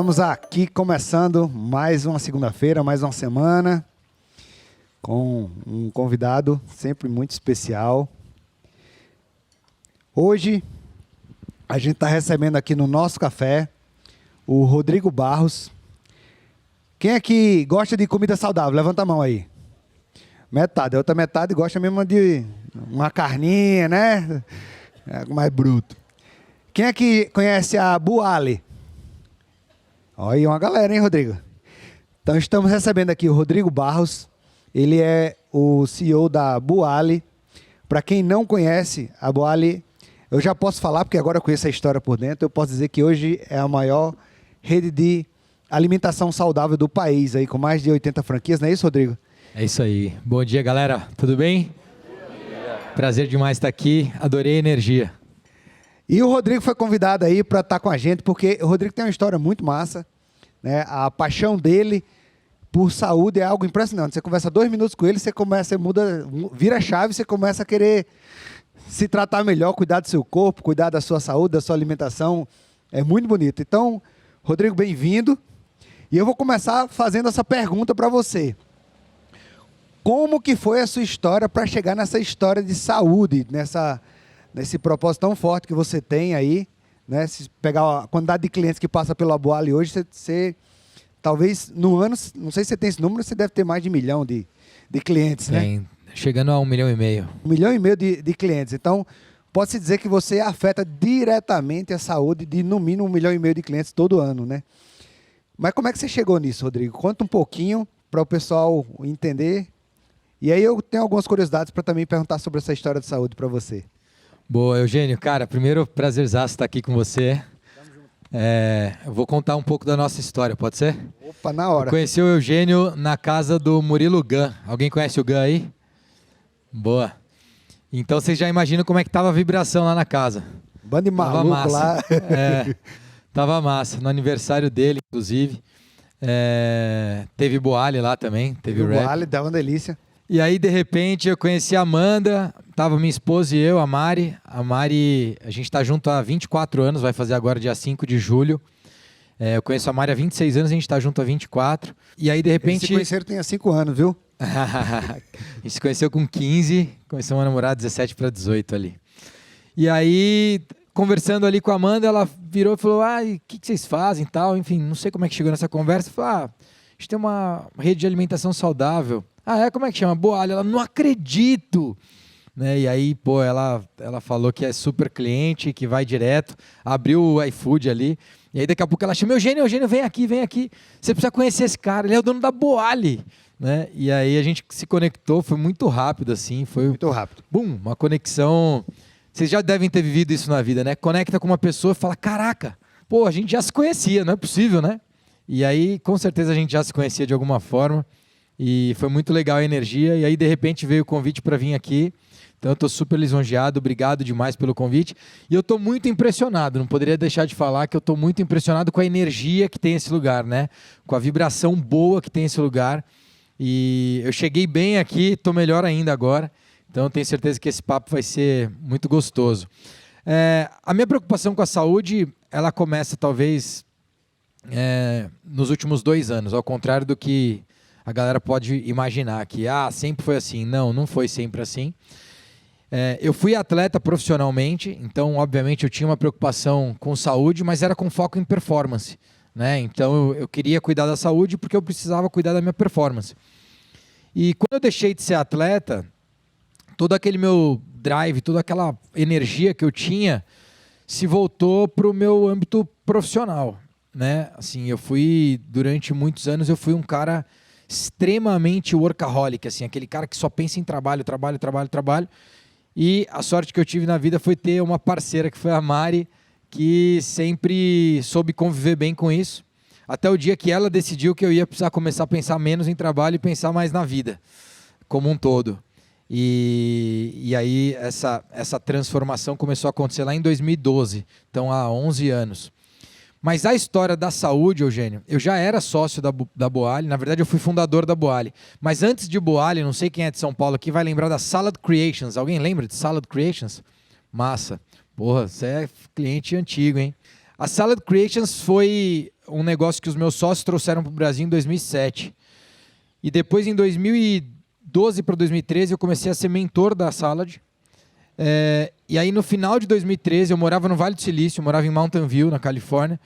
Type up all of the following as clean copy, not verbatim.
Estamos aqui começando mais uma segunda-feira, mais uma semana, com um convidado sempre muito especial. Hoje, a gente está recebendo aqui no nosso café o Rodrigo Barros. Quem é que gosta de comida saudável? Levanta a mão aí. Metade. A outra metade gosta mesmo de uma carninha, né? É mais bruto. Quem é que conhece a Boali? Olha aí uma galera, hein, Rodrigo? Então, estamos recebendo aqui o Rodrigo Barros. Ele é o CEO da Boali. Para quem não conhece, a Boali, eu já posso falar, porque agora eu conheço a história por dentro, eu posso dizer que hoje é a maior rede de alimentação saudável do país, aí, com mais de 80 franquias, não é isso, Rodrigo? É isso aí. Bom dia, galera. Tudo bem? Prazer demais estar aqui. Adorei a energia. E o Rodrigo foi convidado aí para estar com a gente, porque o Rodrigo tem uma história muito massa, né? A paixão dele por saúde é algo impressionante. Você conversa 2 minutos com ele, você muda, vira a chave, você começa a querer se tratar melhor, cuidar do seu corpo, cuidar da sua saúde, da sua alimentação. É muito bonito. Então, Rodrigo, bem-vindo. E eu vou começar fazendo essa pergunta para você. Como que foi a sua história para chegar nessa história de saúde, nesse propósito tão forte que você tem aí, né? Se pegar a quantidade de clientes que passa pela Boali hoje, você talvez no ano, não sei se você tem esse número, você deve ter mais de 1 milhão de clientes, né? Chegando a 1,5 milhão. 1,5 milhão de clientes. Então, pode-se dizer que você afeta diretamente a saúde de no mínimo 1,5 milhão de clientes todo ano, né? Mas como é que você chegou nisso, Rodrigo? Conta um pouquinho para o pessoal entender. E aí eu tenho algumas curiosidades para também perguntar sobre essa história de saúde para você. Boa, Eugênio. Cara, primeiro, prazerzaço estar aqui com você. Eu vou contar um pouco da nossa história, pode ser? Opa, na hora. Eu conheci o Eugênio na casa do Murilo Gun. Alguém conhece o Gun aí? Boa. Então vocês já imaginam como é que tava a vibração lá na casa. Bando de maluco lá. Tava massa. No aniversário dele, inclusive. Teve Boali lá também. Teve rap. Boali, dava uma delícia. E aí, de repente, eu conheci a Amanda, tava minha esposa e eu, a Mari. A Mari, a gente tá junto há 24 anos, vai fazer agora dia 5 de julho. Eu conheço a Mari há 26 anos, a gente tá junto há 24. E aí, de repente... Eles se conheceram tem há 5 anos, viu? A gente se conheceu com 15, começamos a namorar 17 para 18 ali. E aí, conversando ali com a Amanda, ela virou e falou, o que vocês fazem e tal? Enfim, não sei como é que chegou nessa conversa. Falou, a gente tem uma rede de alimentação saudável. Como é que chama? Boali. Ela, não acredito! Né? E aí, ela falou que é super cliente, que vai direto, abriu o iFood ali, e aí daqui a pouco ela chama, Eugênio, vem aqui, você precisa conhecer esse cara, ele é o dono da Boali. Né? E aí a gente se conectou, foi muito rápido assim, foi muito rápido. Uma conexão, vocês já devem ter vivido isso na vida, né? Conecta com uma pessoa e fala, caraca, a gente já se conhecia, não é possível, né? E aí, com certeza a gente já se conhecia de alguma forma, e foi muito legal a energia, e aí de repente veio o convite para vir aqui. Então eu estou super lisonjeado, obrigado demais pelo convite. E eu estou muito impressionado, não poderia deixar de falar que eu estou muito impressionado com a energia que tem esse lugar, né? Com a vibração boa que tem esse lugar. E eu cheguei bem aqui, estou melhor ainda agora. Então eu tenho certeza que esse papo vai ser muito gostoso. A minha preocupação com a saúde, ela começa talvez nos últimos 2 anos, ao contrário do que a galera pode imaginar, que sempre foi assim. Não foi sempre assim. Eu fui atleta profissionalmente, então obviamente eu tinha uma preocupação com saúde, mas era com foco em performance, né? Então eu queria cuidar da saúde porque eu precisava cuidar da minha performance. E quando eu deixei de ser atleta, todo aquele meu drive, toda aquela energia que eu tinha se voltou para o meu âmbito profissional, né? Assim, durante muitos anos eu fui um cara extremamente workaholic, assim, aquele cara que só pensa em trabalho. E a sorte que eu tive na vida foi ter uma parceira, que foi a Mari, que sempre soube conviver bem com isso, até o dia que ela decidiu que eu ia precisar começar a pensar menos em trabalho e pensar mais na vida, como um todo. E aí essa transformação começou a acontecer lá em 2012, então há 11 anos. Mas a história da saúde, Eugênio, eu já era sócio da Boali, na verdade eu fui fundador da Boali. Mas antes de Boali, não sei quem é de São Paulo aqui, vai lembrar da Salad Creations. Alguém lembra de Salad Creations? Massa. Porra, você é cliente antigo, hein? A Salad Creations foi um negócio que os meus sócios trouxeram para o Brasil em 2007. E depois, em 2012 para 2013, eu comecei a ser mentor da Salad. E aí, no final de 2013, eu morava no Vale do Silício, eu morava em Mountain View, na Califórnia.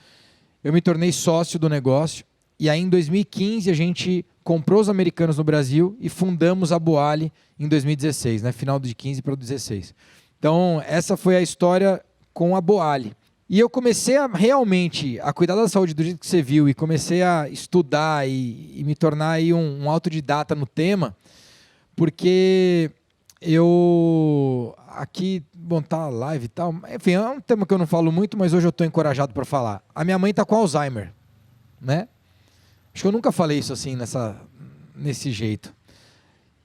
Eu me tornei sócio do negócio. E aí, em 2015, a gente comprou os americanos no Brasil e fundamos a Boali em 2016, né? Final de 15 para 16. Então, essa foi a história com a Boali. E eu comecei realmente a cuidar da saúde do jeito que você viu e comecei a estudar e me tornar aí um autodidata no tema, porque eu aqui, bom, tá live e tal, enfim, é um tema que eu não falo muito, mas hoje eu estou encorajado para falar. A minha mãe está com Alzheimer, né? Acho que eu nunca falei isso assim, nesse jeito.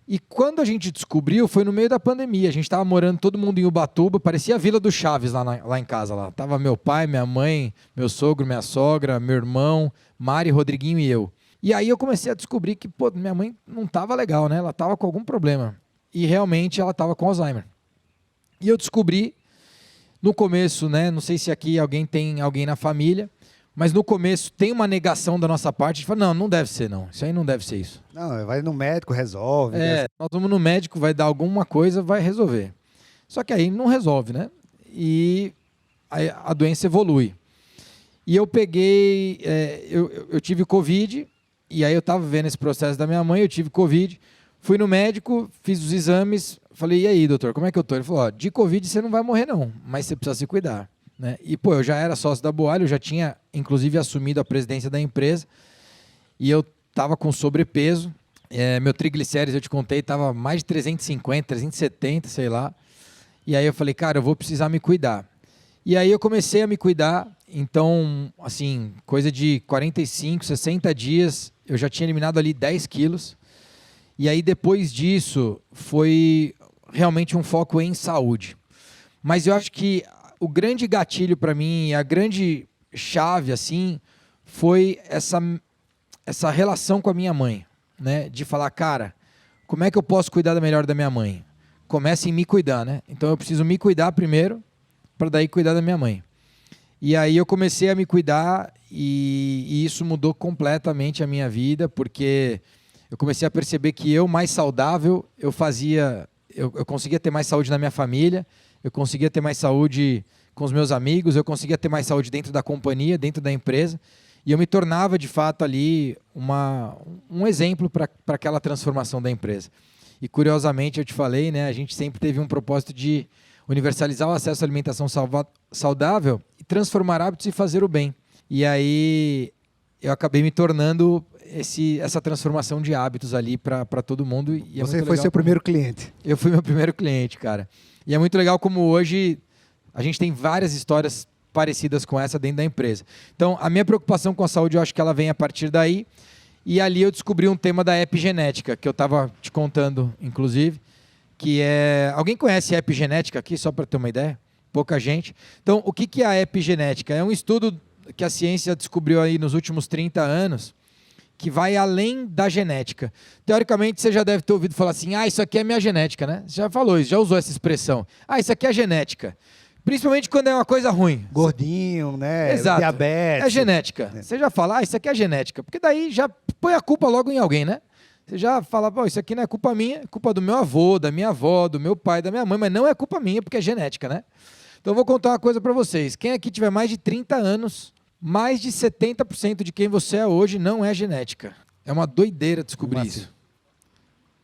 E quando a gente descobriu, foi no meio da pandemia. A gente estava morando todo mundo em Ubatuba, parecia a Vila do Chaves lá em casa. Lá tava meu pai, minha mãe, meu sogro, minha sogra, meu irmão, Mari, Rodriguinho e eu. E aí eu comecei a descobrir que minha mãe não estava legal, né? Ela estava com algum problema. E realmente ela estava com Alzheimer. E eu descobri, no começo, né? Não sei se aqui tem alguém na família, mas no começo tem uma negação da nossa parte, a gente fala, não deve ser não, isso aí não deve ser isso. Não, vai no médico, resolve. Nós vamos no médico, vai dar alguma coisa, vai resolver. Só que aí não resolve, né? E a doença evolui. E eu peguei, eu tive Covid, e aí eu estava vendo esse processo da minha mãe, eu tive Covid, fui no médico, fiz os exames, falei, e aí, doutor, como é que eu tô? Ele falou, de Covid você não vai morrer não, mas você precisa se cuidar. Né? E, eu já era sócio da Boali, eu já tinha, inclusive, assumido a presidência da empresa e eu estava com sobrepeso. Meu triglicérides, eu te contei, estava mais de 350, 370, sei lá. E aí eu falei, cara, eu vou precisar me cuidar. E aí eu comecei a me cuidar, então, assim, coisa de 45, 60 dias, eu já tinha eliminado ali 10 quilos. E aí, depois disso, foi realmente um foco em saúde. Mas eu acho que o grande gatilho para mim, a grande chave, assim, foi essa relação com a minha mãe, né? De falar, cara, como é que eu posso cuidar melhor da minha mãe? Começa em me cuidar, né? Então eu preciso me cuidar primeiro, para daí cuidar da minha mãe. E aí eu comecei a me cuidar e isso mudou completamente a minha vida, porque eu comecei a perceber que eu, mais saudável, eu conseguia ter mais saúde na minha família, eu conseguia ter mais saúde com os meus amigos, eu conseguia ter mais saúde dentro da companhia, dentro da empresa, e eu me tornava, de fato, ali um exemplo para aquela transformação da empresa. E, curiosamente, eu te falei, né, a gente sempre teve um propósito de universalizar o acesso à alimentação saudável e transformar hábitos e fazer o bem. E aí eu acabei me tornando essa transformação de hábitos ali para todo mundo. E você foi seu primeiro cliente. Eu fui meu primeiro cliente, cara. E é muito legal como hoje a gente tem várias histórias parecidas com essa dentro da empresa. Então, a minha preocupação com a saúde, eu acho que ela vem a partir daí. E ali eu descobri um tema da epigenética, que eu estava te contando, inclusive, que é... Alguém conhece a epigenética aqui, só para ter uma ideia? Pouca gente. Então, o que é a epigenética? É um estudo que a ciência descobriu aí nos últimos 30 anos, que vai além da genética. Teoricamente, você já deve ter ouvido falar assim, isso aqui é minha genética, né? Você já falou isso, já usou essa expressão. Isso aqui é genética. Principalmente quando é uma coisa ruim. Gordinho, né? Exato. Diabetes. É genética. Você já fala, isso aqui é genética. Porque daí já põe a culpa logo em alguém, né? Você já fala, isso aqui não é culpa minha, é culpa do meu avô, da minha avó, do meu pai, da minha mãe, mas não é culpa minha, porque é genética, né? Então eu vou contar uma coisa para vocês. Quem aqui tiver mais de 30 anos, mais de 70% de quem você é hoje não é genética. É uma doideira descobrir isso.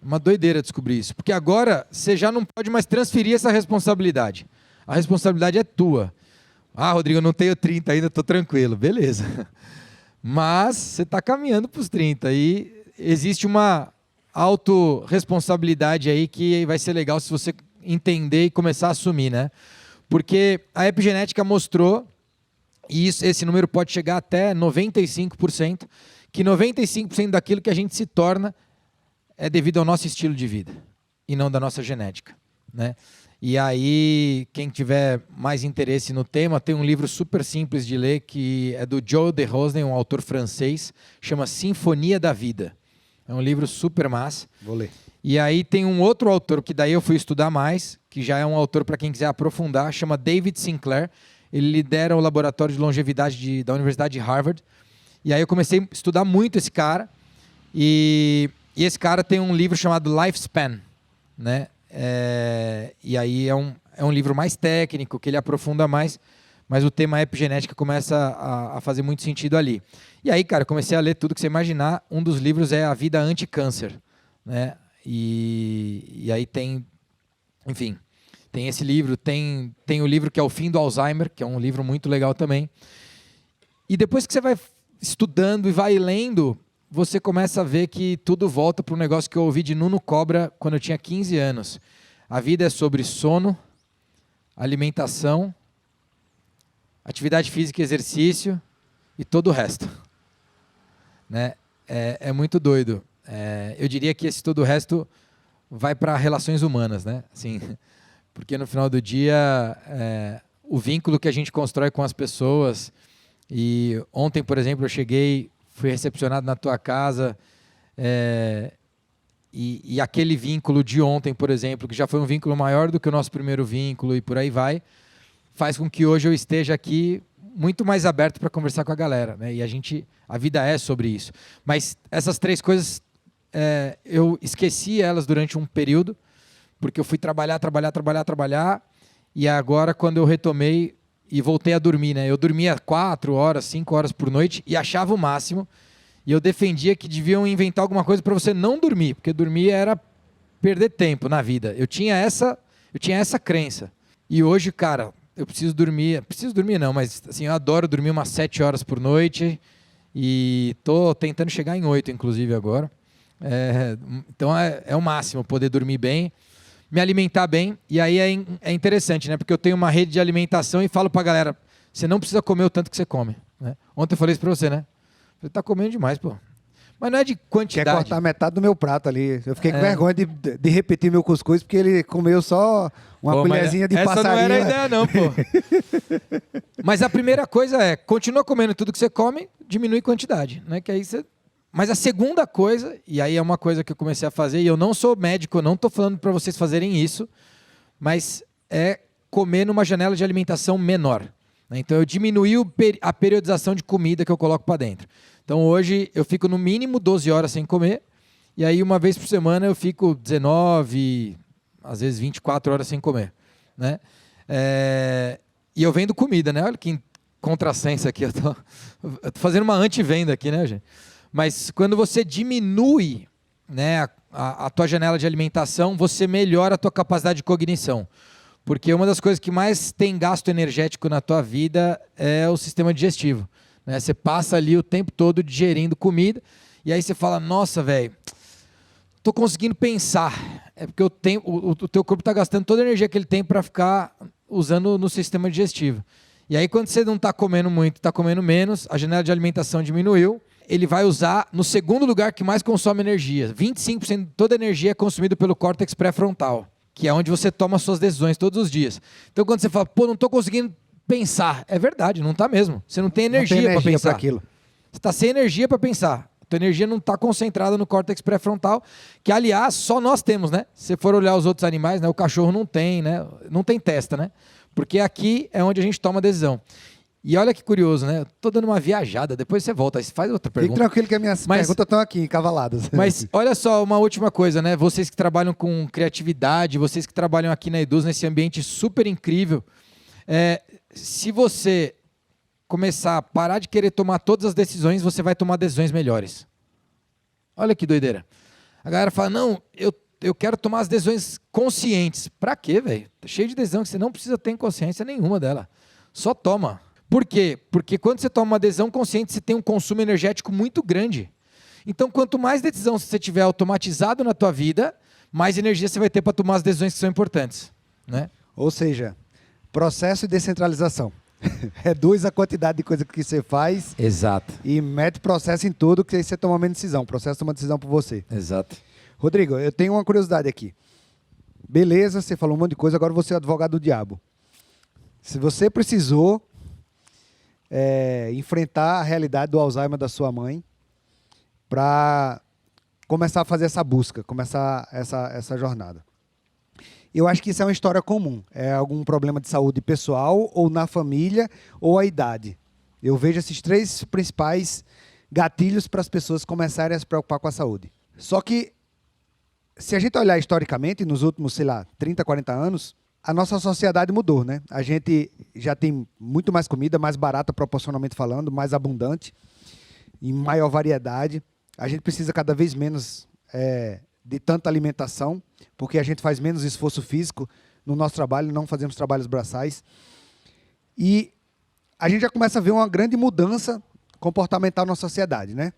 Uma doideira descobrir isso. Porque agora você já não pode mais transferir essa responsabilidade. A responsabilidade é tua. Rodrigo, eu não tenho 30 ainda, estou tranquilo. Beleza. Mas você está caminhando para os 30 e existe uma autorresponsabilidade aí que vai ser legal se você entender e começar a assumir, né? Porque a epigenética mostrou, e esse número pode chegar até 95%, que 95% daquilo que a gente se torna é devido ao nosso estilo de vida e não da nossa genética, né? E aí, quem tiver mais interesse no tema, tem um livro super simples de ler, que é do Joe de Rosnay, um autor francês, chama Sinfonia da Vida. É um livro super massa. Vou ler. E aí tem um outro autor, que daí eu fui estudar mais, que já é um autor para quem quiser aprofundar, chama David Sinclair. Ele lidera o laboratório de longevidade da Universidade de Harvard. E aí eu comecei a estudar muito esse cara. E esse cara tem um livro chamado Lifespan, né? E aí é um livro mais técnico, que ele aprofunda mais, mas o tema epigenética começa a fazer muito sentido ali. E aí, cara, eu comecei a ler tudo que você imaginar. Um dos livros é A Vida Anti-Câncer, né? E aí tem, enfim, tem esse livro, tem o livro que é O Fim do Alzheimer, que é um livro muito legal também. E depois que você vai estudando e vai lendo, você começa a ver que tudo volta para um negócio que eu ouvi de Nuno Cobra quando eu tinha 15 anos. A vida é sobre sono, alimentação, atividade física e exercício e todo o resto. Né? É muito doido. Eu diria que esse todo o resto vai para relações humanas, né? Assim, porque no final do dia, o vínculo que a gente constrói com as pessoas. E ontem, por exemplo, eu cheguei, fui recepcionado na tua casa, e aquele vínculo de ontem, por exemplo, que já foi um vínculo maior do que o nosso primeiro vínculo e por aí vai, faz com que hoje eu esteja aqui muito mais aberto para conversar com a galera, né? E a vida é sobre isso. Mas essas 3 coisas, eu esqueci elas durante um período, porque eu fui trabalhar, e agora quando eu retomei e voltei a dormir, né? Eu dormia 4 horas, 5 horas por noite e achava o máximo, e eu defendia que deviam inventar alguma coisa para você não dormir, porque dormir era perder tempo na vida. Eu tinha essa crença. E hoje, cara, eu preciso dormir não, mas assim, eu adoro dormir umas 7 horas por noite e tô tentando chegar em 8, inclusive, agora. Então é o máximo, poder dormir bem, me alimentar bem. E aí é interessante, né? Porque eu tenho uma rede de alimentação e falo pra galera, você não precisa comer o tanto que você come, né? Ontem eu falei isso pra você, né? Você tá comendo demais, pô. Mas não é de quantidade. Quer cortar metade do meu prato ali. Eu fiquei com vergonha de repetir meu cuscuz, porque ele comeu só uma colherzinha de passarinho. Essa não era a ideia não, pô. Mas a primeira coisa continua comendo tudo que você come, diminui quantidade, né? Que aí você... Mas a segunda coisa, e aí é uma coisa que eu comecei a fazer, e eu não sou médico, eu não estou falando para vocês fazerem isso, mas é comer numa janela de alimentação menor, né? Então eu diminuí a periodização de comida que eu coloco para dentro. Então hoje eu fico no mínimo 12 horas sem comer, e aí uma vez por semana eu fico 19, às vezes 24 horas sem comer, né? E eu vendo comida, né? Olha que contrassenso aqui, eu tô fazendo uma anti-venda aqui, né, gente? Mas quando você diminui, né, a tua janela de alimentação, você melhora a tua capacidade de cognição. Porque uma das coisas que mais tem gasto energético na tua vida é o sistema digestivo, né? Você passa ali o tempo todo digerindo comida, e aí você fala, nossa, velho, tô conseguindo pensar. É porque o teu corpo está gastando toda a energia que ele tem para ficar usando no sistema digestivo. E aí quando você não está comendo muito, está comendo menos, a janela de alimentação diminuiu, ele vai usar no segundo lugar que mais consome energia. 25% de toda a energia é consumida pelo córtex pré-frontal, que é onde você toma suas decisões todos os dias. Então, quando você fala, pô, não estou conseguindo pensar, é verdade, não está mesmo. Você não tem energia para pensar. Aquilo. Você está sem energia para pensar. A tua energia não está concentrada no córtex pré-frontal, que, aliás, só nós temos, né? Se for olhar os outros animais, né? O cachorro não tem, né? Não tem testa, né? Porque aqui é onde a gente toma a decisão. E olha que curioso, né? Eu tô dando uma viajada, depois você volta, faz outra pergunta. Fique tranquilo que as minhas perguntas estão aqui, encavaladas. Mas olha só, uma última coisa, né? Vocês que trabalham com criatividade, vocês que trabalham aqui na Eduz, nesse ambiente super incrível, se você começar a parar de querer tomar todas as decisões, você vai tomar decisões melhores. Olha que doideira. A galera fala, não, eu quero tomar as decisões conscientes. Pra quê, velho? Tá cheio de decisão que você não precisa ter consciência nenhuma dela. Só toma. Por quê? Porque quando você toma uma decisão consciente, você tem um consumo energético muito grande. Então, quanto mais decisão você tiver automatizado na tua vida, mais energia você vai ter para tomar as decisões que são importantes, né? Ou seja, processo e descentralização. Reduz a quantidade de coisa que você faz. Exato. E mete processo em tudo, que aí você toma menos decisão. O processo toma decisão por você. Exato. Rodrigo, eu tenho uma curiosidade aqui. Beleza, você falou um monte de coisa, agora você é o advogado do diabo. Se você precisou enfrentar a realidade do Alzheimer da sua mãe para começar a fazer essa busca, começar essa jornada. Eu acho que isso é uma história comum. É algum problema de saúde pessoal, ou na família, ou a idade. Eu vejo esses 3 principais gatilhos para as pessoas começarem a se preocupar com a saúde. Só que, se a gente olhar historicamente, nos últimos, 30, 40 anos, a nossa sociedade mudou, né? A gente já tem muito mais comida, mais barata proporcionalmente falando, mais abundante, em maior variedade. A gente precisa cada vez menos de tanta alimentação, porque a gente faz menos esforço físico no nosso trabalho, não fazemos trabalhos braçais. E a gente já começa a ver uma grande mudança comportamental na sociedade, né?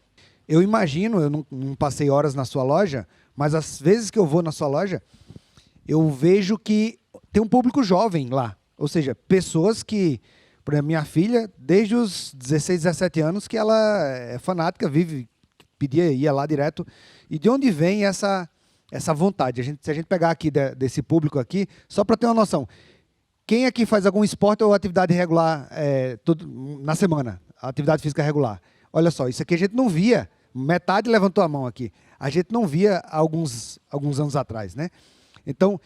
Eu imagino, eu não passei horas na sua loja, mas as vezes que eu vou na sua loja, eu vejo que tem um público jovem lá. Ou seja, pessoas que, por exemplo, minha filha, desde os 16, 17 anos, que ela é fanática, ia lá direto. E de onde vem essa vontade? Se a gente pegar aqui desse público aqui, só para ter uma noção, quem aqui faz algum esporte ou atividade regular na semana? Atividade física regular. Olha só, isso aqui a gente não via. Metade levantou a mão aqui. A gente não via há alguns anos atrás, né? Então,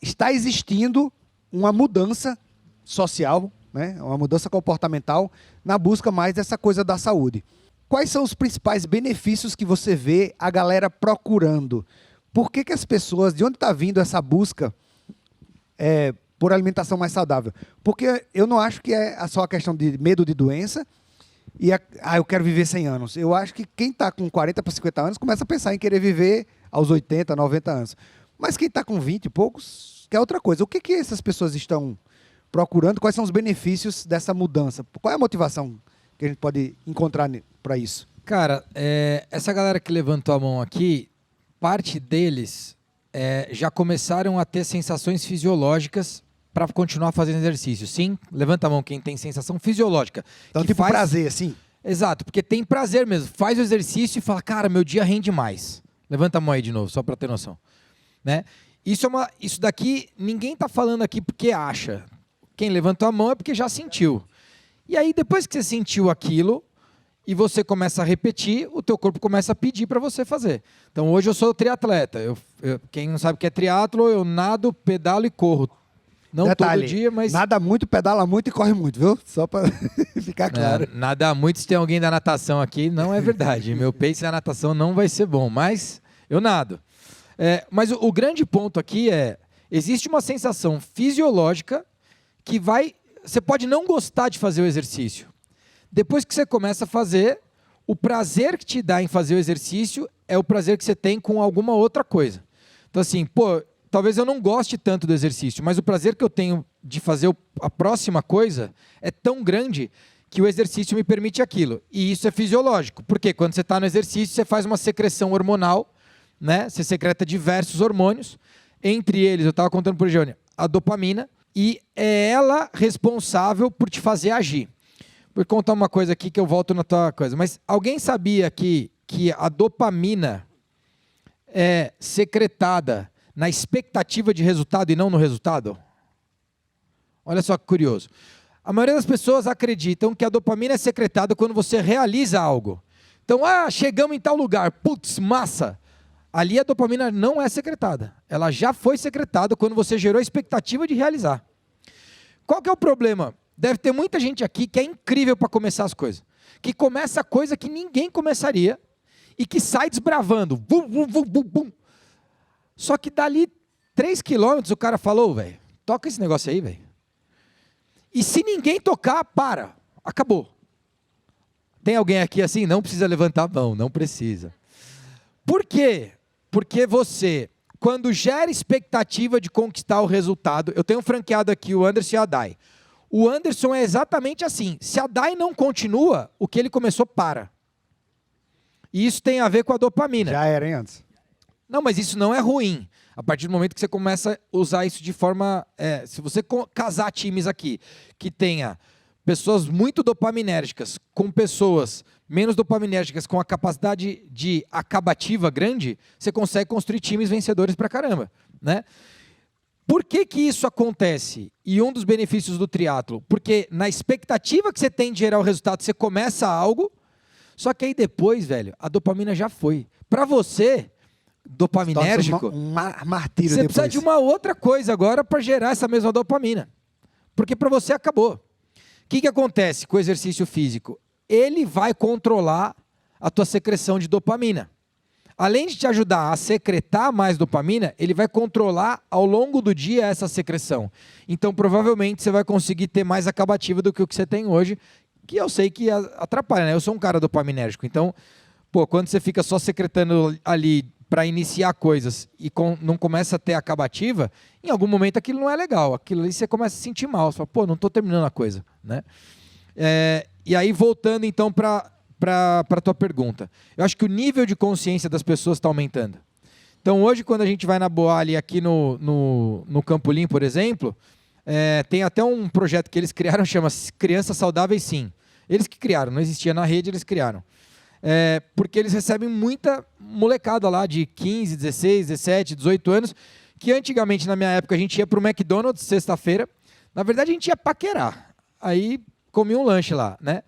está existindo uma mudança social, né? Uma mudança comportamental na busca mais dessa coisa da saúde. Quais são os principais benefícios que você vê a galera procurando? Por que as pessoas, de onde está vindo essa busca por alimentação mais saudável? Porque eu não acho que é só a questão de medo de doença e eu quero viver 100 anos. Eu acho que quem está com 40 para 50 anos começa a pensar em querer viver aos 80, 90 anos. Mas quem está com 20 e poucos quer outra coisa. O que essas pessoas estão procurando? Quais são os benefícios dessa mudança? Qual é a motivação que a gente pode encontrar para isso? Cara, essa galera que levantou a mão aqui, parte deles já começaram a ter sensações fisiológicas para continuar fazendo exercício. Sim, levanta a mão quem tem sensação fisiológica. Então, tipo prazer, assim? Exato, porque tem prazer mesmo. Faz o exercício e fala, cara, meu dia rende mais. Levanta a mão aí de novo, só para ter noção. Né? Isso daqui, ninguém está falando aqui porque acha. Quem levantou a mão é porque já sentiu. E aí, depois que você sentiu aquilo, e você começa a repetir, o teu corpo começa a pedir para você fazer. Então, hoje eu sou triatleta. Quem não sabe o que é triatlo, eu nado, pedalo e corro. Não Detalhe, todo dia, mas... nada muito, pedala muito e corre muito, viu? Só para ficar claro. Nada muito, se tem alguém da natação aqui, não é verdade. Meu pace na natação não vai ser bom, mas eu nado. Mas o grande ponto aqui existe uma sensação fisiológica que você pode não gostar de fazer o exercício. Depois que você começa a fazer, o prazer que te dá em fazer o exercício é o prazer que você tem com alguma outra coisa. Então assim, talvez eu não goste tanto do exercício, mas o prazer que eu tenho de fazer a próxima coisa é tão grande que o exercício me permite aquilo. E isso é fisiológico, porque quando você está no exercício, você faz uma secreção hormonal, né? Você secreta diversos hormônios, entre eles, eu estava contando para o Johnny, a dopamina, e é ela responsável por te fazer agir. Vou contar uma coisa aqui que eu volto na tua coisa, mas alguém sabia que a dopamina é secretada na expectativa de resultado e não no resultado? Olha só que curioso. A maioria das pessoas acreditam que a dopamina é secretada quando você realiza algo. Então, chegamos em tal lugar, putz, massa. Ali a dopamina não é secretada. Ela já foi secretada quando você gerou a expectativa de realizar. Qual que é o problema? Deve ter muita gente aqui que é incrível para começar as coisas. Que começa coisa que ninguém começaria e que sai desbravando. Bum, bum, bum, bum, bum. Só que dali 3 quilômetros o cara falou, velho, toca esse negócio aí, velho. E se ninguém tocar, para. Acabou. Tem alguém aqui assim? Não precisa levantar a mão, não precisa. Por quê? Porque você, quando gera expectativa de conquistar o resultado, eu tenho um franqueado aqui, o Anderson e a Dai. O Anderson é exatamente assim. Se a Dai não continua, o que ele começou para. E isso tem a ver com a dopamina. Já era, hein, antes? Não, mas isso não é ruim. A partir do momento que você começa a usar isso de forma... se você casar times aqui, que tenha pessoas muito dopaminérgicas com pessoas menos dopaminérgicas, com a capacidade de acabativa grande, você consegue construir times vencedores pra caramba, né? Por que isso acontece? E um dos benefícios do triatlo, porque na expectativa que você tem de gerar o resultado, você começa algo, só que aí depois, velho, a dopamina já foi. Para você, dopaminérgico, um martírio você depois. precisa de uma outra coisa agora para gerar essa mesma dopamina. Porque para você acabou. O que acontece com o exercício físico? Ele vai controlar a tua secreção de dopamina. Além de te ajudar a secretar mais dopamina, ele vai controlar ao longo do dia essa secreção. Então, provavelmente, você vai conseguir ter mais acabativa do que o que você tem hoje, que eu sei que atrapalha, né? Eu sou um cara dopaminérgico, então, quando você fica só secretando ali para iniciar coisas e não começa a ter acabativa, em algum momento aquilo não é legal. Aquilo ali você começa a se sentir mal. Você fala, não estou terminando a coisa, né? E aí, voltando então para a tua pergunta. Eu acho que o nível de consciência das pessoas está aumentando. Então, hoje, quando a gente vai na Boali aqui no Campolim, por exemplo, tem até um projeto que eles criaram, chama Crianças Saudáveis Sim. Eles que criaram, não existia na rede, eles criaram. Porque eles recebem muita molecada lá de 15, 16, 17, 18 anos, que antigamente, na minha época, a gente ia para o McDonald's sexta-feira. Na verdade, a gente ia paquerar. Aí, comia um lanche lá, né?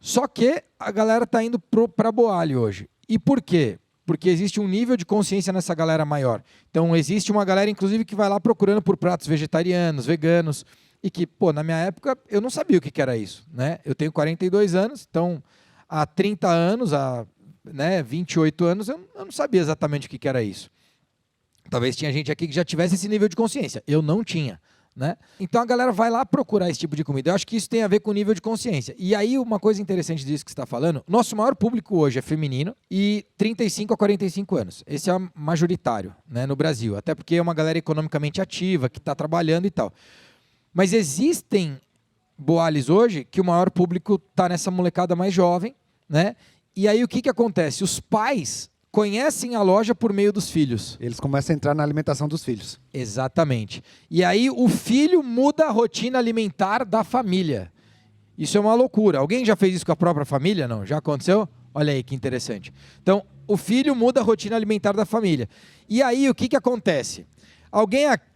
Só que a galera está indo para a Boali hoje. E por quê? Porque existe um nível de consciência nessa galera maior. Então, existe uma galera, inclusive, que vai lá procurando por pratos vegetarianos, veganos, e que, na minha época, eu não sabia o que era isso, né? Eu tenho 42 anos, então, há 30 anos, há 28 anos, eu não sabia exatamente o que era isso. Talvez tinha gente aqui que já tivesse esse nível de consciência. Eu não tinha. Né? Então a galera vai lá procurar esse tipo de comida. Eu acho que isso tem a ver com o nível de consciência. E aí uma coisa interessante disso que você está falando, nosso maior público hoje é feminino e 35 a 45 anos. Esse é o majoritário, né, no Brasil. Até porque é uma galera economicamente ativa, que está trabalhando e tal. Mas existem Boalis hoje que o maior público está nessa molecada mais jovem, né? E aí o que acontece? Os pais conhecem a loja por meio dos filhos. Eles começam a entrar na alimentação dos filhos. Exatamente. E aí o filho muda a rotina alimentar da família. Isso é uma loucura. Alguém já fez isso com a própria família? Não? Já aconteceu? Olha aí que interessante. Então, o filho muda a rotina alimentar da família. E aí o que acontece?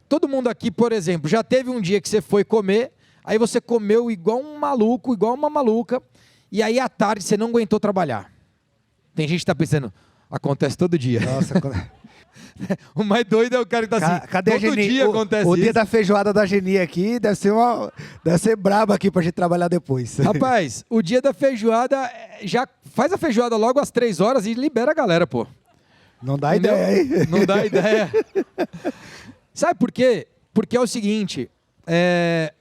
Todo mundo aqui, por exemplo, já teve um dia que você foi comer, aí você comeu igual um maluco, igual uma maluca, e aí à tarde você não aguentou trabalhar. Tem gente que está pensando... Acontece todo dia. Nossa, o mais doido é o cara que tá assim. Cadê todo a Geni? dia acontece isso. O dia da feijoada da Geni aqui deve ser brabo aqui pra gente trabalhar depois. Rapaz, o dia da feijoada, já faz a feijoada logo às 3 horas e libera a galera, pô. Não dá ideia, hein? Não dá ideia. Sabe por quê? Porque é o seguinte,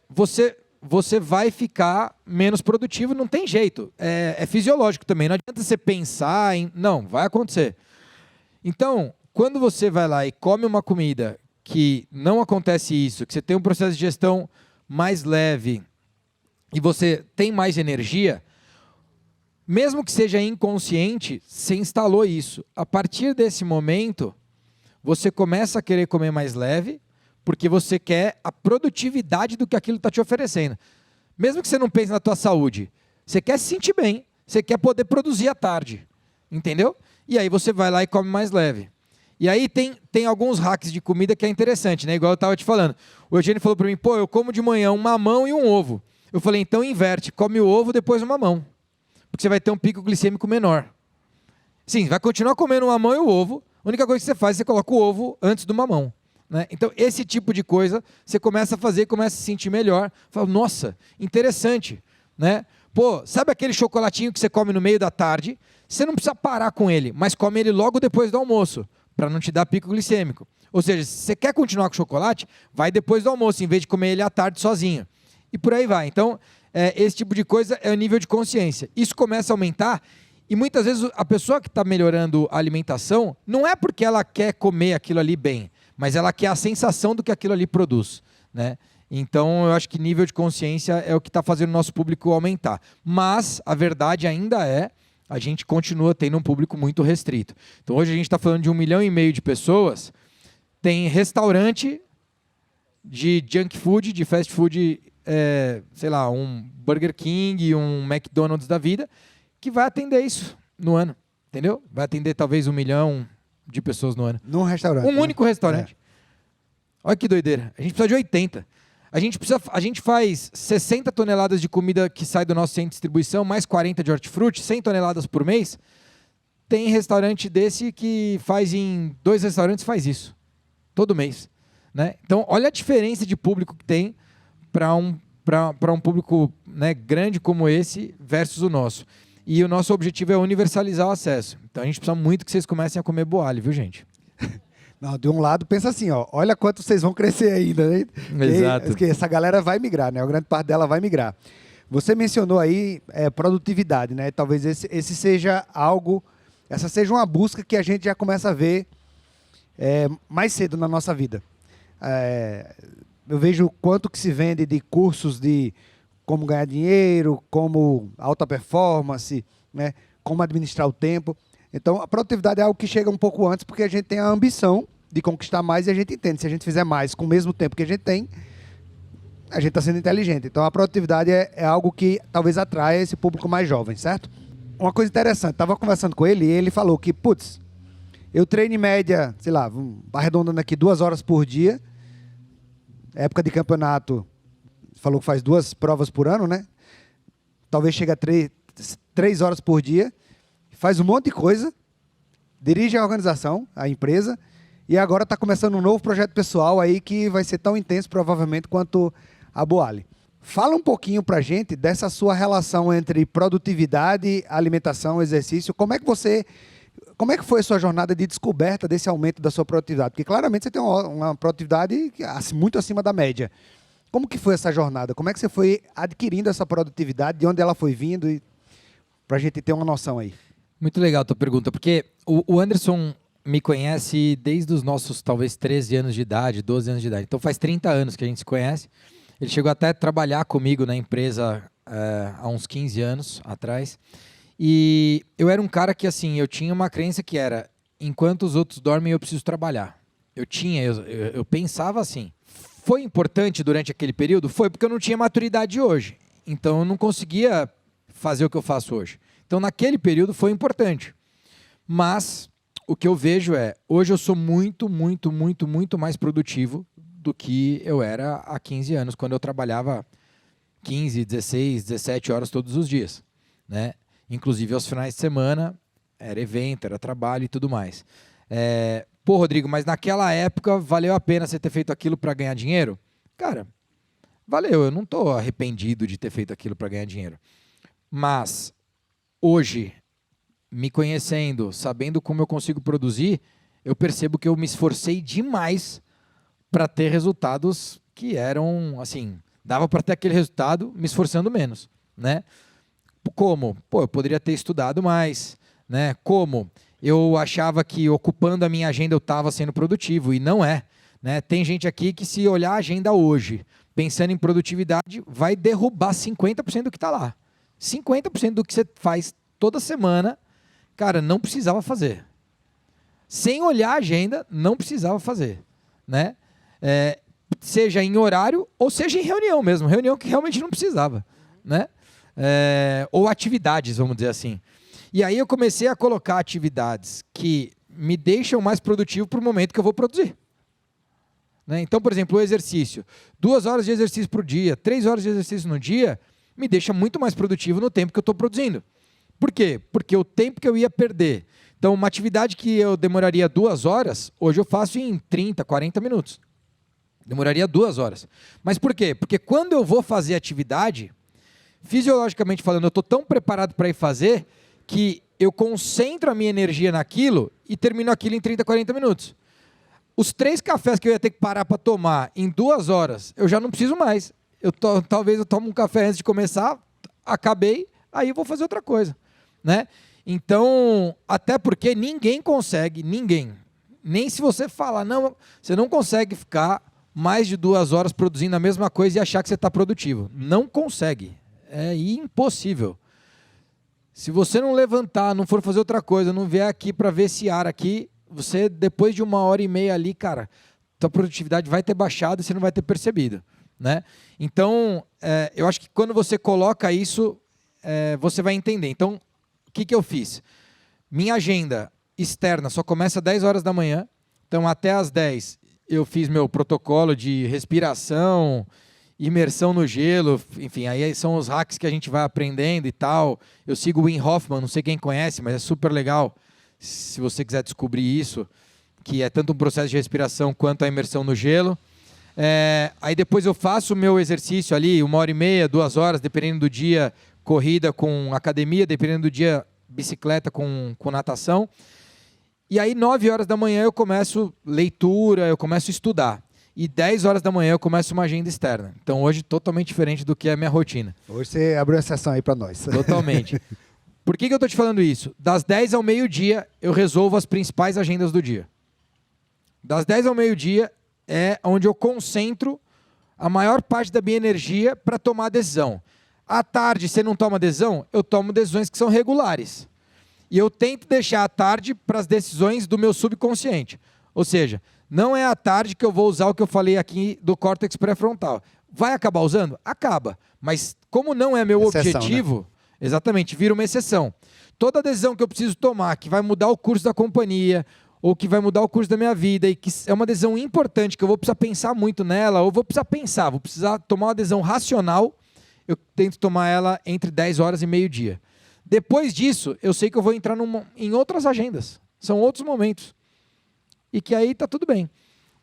você vai ficar menos produtivo, não tem jeito. É fisiológico também, não adianta você pensar em... Não, vai acontecer. Então, quando você vai lá e come uma comida que não acontece isso, que você tem um processo de digestão mais leve e você tem mais energia, mesmo que seja inconsciente, você instalou isso. A partir desse momento, você começa a querer comer mais leve, porque você quer a produtividade do que aquilo está te oferecendo. Mesmo que você não pense na tua saúde, você quer se sentir bem, você quer poder produzir à tarde, entendeu? E aí você vai lá e come mais leve. E aí tem alguns hacks de comida que é interessante, né? Igual eu estava te falando. O Eugênio falou para mim, eu como de manhã um mamão e um ovo. Eu falei, então inverte, come o ovo, depois o mamão. Porque você vai ter um pico glicêmico menor. Sim, vai continuar comendo o mamão e o ovo, a única coisa que você faz é você coloca o ovo antes do mamão. Né? Então, esse tipo de coisa, você começa a fazer, começa a se sentir melhor. Fala, nossa, interessante. Né? Sabe aquele chocolatinho que você come no meio da tarde? Você não precisa parar com ele, mas come ele logo depois do almoço, para não te dar pico glicêmico. Ou seja, se você quer continuar com o chocolate, vai depois do almoço, em vez de comer ele à tarde sozinho. E por aí vai. Então, esse tipo de coisa é o nível de consciência. Isso começa a aumentar e muitas vezes a pessoa que está melhorando a alimentação não é porque ela quer comer aquilo ali bem, mas ela quer a sensação do que aquilo ali produz, né? Então, eu acho que nível de consciência é o que está fazendo o nosso público aumentar. Mas, a verdade ainda a gente continua tendo um público muito restrito. Então, hoje a gente está falando de 1,5 milhão de pessoas, tem restaurante de junk food, de fast food, sei lá, um Burger King, um McDonald's da vida, que vai atender isso no ano, entendeu? Vai atender talvez 1 milhão de pessoas no ano. Num restaurante. Um único restaurante. Olha que doideira. A gente precisa de 80. A gente faz 60 toneladas de comida que sai do nosso centro de distribuição, mais 40 de hortifruti, 100 toneladas por mês. Tem restaurante desse que faz em 2 restaurantes, faz isso. Todo mês. Né? Então, olha a diferença de público que tem para um público, né, grande como esse versus o nosso. E o nosso objetivo é universalizar o acesso. Então a gente precisa muito que vocês comecem a comer Boali, viu, gente? Não, de um lado, pensa assim, ó, olha quanto vocês vão crescer ainda, né? Exato. Porque essa galera vai migrar, né? A grande parte dela vai migrar. Você mencionou aí produtividade, né? Talvez esse seja algo, essa seja uma busca que a gente já começa a ver mais cedo na nossa vida. Eu vejo quanto que se vende de cursos de como ganhar dinheiro, como alta performance, né? Como administrar o tempo. Então, a produtividade é algo que chega um pouco antes, porque a gente tem a ambição de conquistar mais e a gente entende. Se a gente fizer mais com o mesmo tempo que a gente tem, a gente está sendo inteligente. Então, a produtividade é algo que talvez atraia esse público mais jovem, certo? Uma coisa interessante, estava conversando com ele e ele falou que, putz, eu treino em média, sei lá, arredondando aqui 2 horas por dia. Época de campeonato, falou que faz 2 provas por ano, né? Talvez chegue a 3 horas por dia. Faz um monte de coisa, dirige a organização, a empresa, e agora está começando um novo projeto pessoal aí que vai ser tão intenso, provavelmente, quanto a Boali. Fala um pouquinho para a gente dessa sua relação entre produtividade, alimentação, exercício. Como é que foi a sua jornada de descoberta desse aumento da sua produtividade? Porque claramente você tem uma produtividade muito acima da média. Como que foi essa jornada? Como é que você foi adquirindo essa produtividade? De onde ela foi vindo? Para a gente ter uma noção aí. Muito legal a tua pergunta, porque o Anderson me conhece desde os nossos, talvez, 13 anos de idade, 12 anos de idade. Então faz 30 anos que a gente se conhece. Ele chegou até a trabalhar comigo na empresa há uns 15 anos atrás. E eu era um cara que, assim, eu tinha uma crença que era, enquanto os outros dormem, eu preciso trabalhar. Eu pensava assim. Foi importante durante aquele período? Foi, porque eu não tinha maturidade hoje. Então eu não conseguia fazer o que eu faço hoje. Então, naquele período foi importante. Mas o que eu vejo hoje eu sou muito, muito, muito, muito mais produtivo do que eu era há 15 anos, quando eu trabalhava 15, 16, 17 horas todos os dias, né? Inclusive aos finais de semana, era evento, era trabalho e tudo mais. Pô, Rodrigo, mas naquela época valeu a pena você ter feito aquilo para ganhar dinheiro? Cara, valeu, eu não estou arrependido de ter feito aquilo para ganhar dinheiro. Mas hoje, me conhecendo, sabendo como eu consigo produzir, eu percebo que eu me esforcei demais para ter resultados que eram, assim, dava para ter aquele resultado me esforçando menos, né? Como? Pô, eu poderia ter estudado mais, né? Como? Eu achava que ocupando a minha agenda eu estava sendo produtivo, e não é, né? Tem gente aqui que, se olhar a agenda hoje, pensando em produtividade, vai derrubar 50% do que está lá. 50% do que você faz toda semana, cara, não precisava fazer. Sem olhar a agenda, não precisava fazer, né? Seja em horário ou seja em reunião mesmo. Reunião que realmente não precisava, né? Ou atividades, vamos dizer assim. E aí eu comecei a colocar atividades que me deixam mais produtivo para o momento que eu vou produzir. Né? Então, por exemplo, o exercício. 2 horas de exercício por dia, 3 horas de exercício no dia, me deixa muito mais produtivo no tempo que eu estou produzindo. Por quê? Porque o tempo que eu ia perder. Então, uma atividade que eu demoraria 2 horas, hoje eu faço em 30, 40 minutos. Demoraria 2 horas. Mas por quê? Porque quando eu vou fazer atividade, fisiologicamente falando, eu estou tão preparado para ir fazer que eu concentro a minha energia naquilo e termino aquilo em 30, 40 minutos. Os 3 cafés que eu ia ter que parar para tomar em 2 horas, eu já não preciso mais. Talvez eu tome um café antes de começar, acabei, aí eu vou fazer outra coisa, né? Então, até porque ninguém consegue, nem se você falar, não, você não consegue ficar mais de 2 horas produzindo a mesma coisa e achar que você está produtivo. Não consegue, é impossível. Se você não levantar, não for fazer outra coisa, não vier aqui para ver esse ar aqui, você, depois de 1h30 ali, cara, tua produtividade vai ter baixado e você não vai ter percebido, né? Então, eu acho que quando você coloca isso, você vai entender. Então, o que eu fiz? Minha agenda externa só começa às 10 horas da manhã, então até às 10 eu fiz meu protocolo de respiração, imersão no gelo, enfim, aí são os hacks que a gente vai aprendendo e tal. Eu sigo o Wim Hof, não sei quem conhece, mas é super legal, se você quiser descobrir isso, que é tanto um processo de respiração quanto a imersão no gelo. Aí depois eu faço o meu exercício ali, 1h30, 2 horas, dependendo do dia, corrida com academia, dependendo do dia, bicicleta com natação. E aí, 9 horas da manhã, eu começo leitura, eu começo a estudar. E 10 horas da manhã eu começo uma agenda externa. Então, hoje, totalmente diferente do que é a minha rotina. Hoje você abriu a sessão aí para nós. Totalmente. Por que eu estou te falando isso? Das 10 ao meio-dia, eu resolvo as principais agendas do dia. Das 10 ao meio-dia é onde eu concentro a maior parte da minha energia para tomar decisão. À tarde, você não toma decisão? Eu tomo decisões que são regulares. E eu tento deixar à tarde para as decisões do meu subconsciente. Ou seja, não é à tarde que eu vou usar o que eu falei aqui do córtex pré-frontal. Vai acabar usando? Acaba. Mas como não é meu objetivo, né? Exatamente, vira uma exceção. Toda decisão que eu preciso tomar, que vai mudar o curso da companhia, ou que vai mudar o curso da minha vida, e que é uma decisão importante, que eu vou precisar pensar muito nela, ou vou precisar tomar uma decisão racional, eu tento tomar ela entre 10 horas e meio-dia. Depois disso, eu sei que eu vou entrar em outras agendas. São outros momentos. E que aí está tudo bem.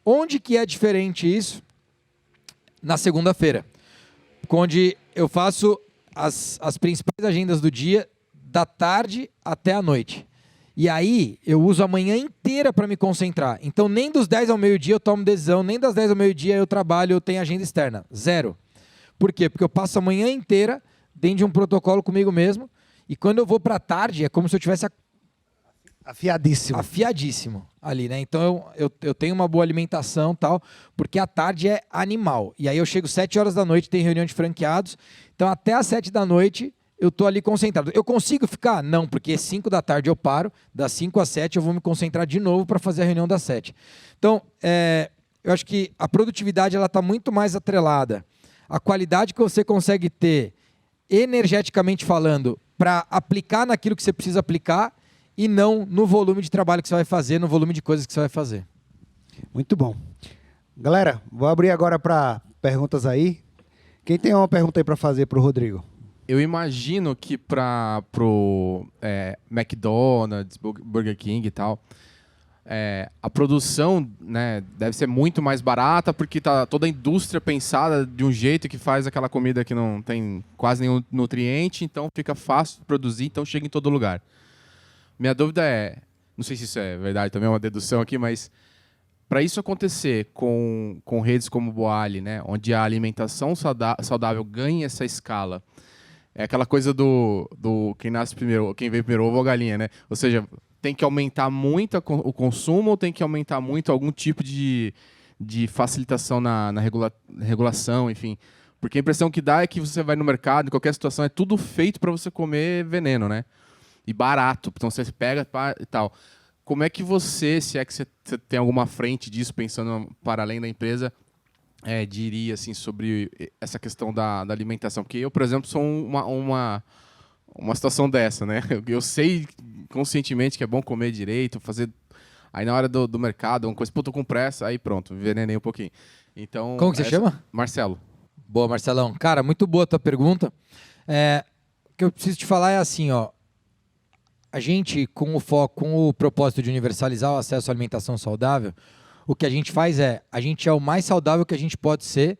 Onde que é diferente isso? Na segunda-feira. Onde eu faço as principais agendas do dia, da tarde até a noite. E aí, eu uso a manhã inteira para me concentrar. Então, nem dos 10 ao meio-dia eu tomo decisão, nem das 10 ao meio-dia eu trabalho, eu tenho agenda externa. Zero. Por quê? Porque eu passo a manhã inteira dentro de um protocolo comigo mesmo, e quando eu vou para a tarde, é como se eu tivesse afiadíssimo ali, né? Então, eu tenho uma boa alimentação e tal, porque a tarde é animal. E aí eu chego 7 horas da noite, tem reunião de franqueados, então até às 7 da noite eu estou ali concentrado. Eu consigo ficar? Não, porque 5 da tarde eu paro, das 5 às 7 eu vou me concentrar de novo para fazer a reunião das 7. Então, eu acho que a produtividade está muito mais atrelada à qualidade que você consegue ter, energeticamente falando, para aplicar naquilo que você precisa aplicar e não no volume de trabalho que você vai fazer, no volume de coisas que você vai fazer. Muito bom. Galera, vou abrir agora para perguntas aí. Quem tem uma pergunta aí para fazer para o Rodrigo? Eu imagino que para o McDonald's, Burger King e tal, a produção, né, deve ser muito mais barata, porque tá toda a indústria pensada de um jeito que faz aquela comida que não tem quase nenhum nutriente, então fica fácil de produzir, então chega em todo lugar. Minha dúvida não sei se isso é verdade, também é uma dedução aqui, mas para isso acontecer com redes como o Boali, né, onde a alimentação saudável ganha essa escala, é aquela coisa do quem nasce primeiro, quem veio primeiro, ovo ou galinha, né? Ou seja, tem que aumentar muito o consumo ou tem que aumentar muito algum tipo de facilitação na regulação, enfim. Porque a impressão que dá é que você vai no mercado, em qualquer situação, é tudo feito para você comer veneno, né? E barato. Então você pega e tal. Como é que você, se é que você tem alguma frente disso, pensando para além da empresa, diria assim, sobre essa questão da alimentação? Porque eu, por exemplo, sou uma situação dessa, né? Eu sei conscientemente que é bom comer direito, fazer... Aí na hora do mercado, uma coisa, tô com pressa, aí pronto, envenenei um pouquinho. Então, como que você chama? Marcelo. Boa, Marcelão. Cara, muito boa a tua pergunta. O que eu preciso te falar é assim, ó. A gente, com o propósito de universalizar o acesso à alimentação saudável, o que a gente faz a gente é o mais saudável que a gente pode ser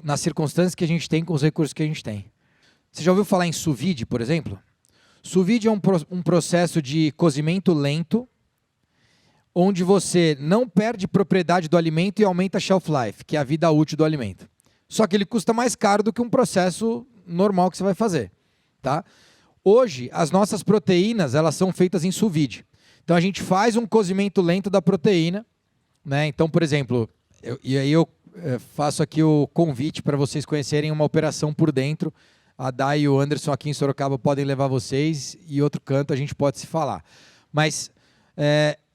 nas circunstâncias que a gente tem, com os recursos que a gente tem. Você já ouviu falar em sous vide, por exemplo? Sous vide é um processo de cozimento lento, onde você não perde propriedade do alimento e aumenta a shelf life, que é a vida útil do alimento. Só que ele custa mais caro do que um processo normal que você vai fazer, tá? Hoje, as nossas proteínas, elas são feitas em sous vide. Então, a gente faz um cozimento lento da proteína, né? Então, por exemplo, eu faço aqui o convite para vocês conhecerem uma operação por dentro. A Dai e o Anderson aqui em Sorocaba podem levar vocês, e outro canto a gente pode se falar. Mas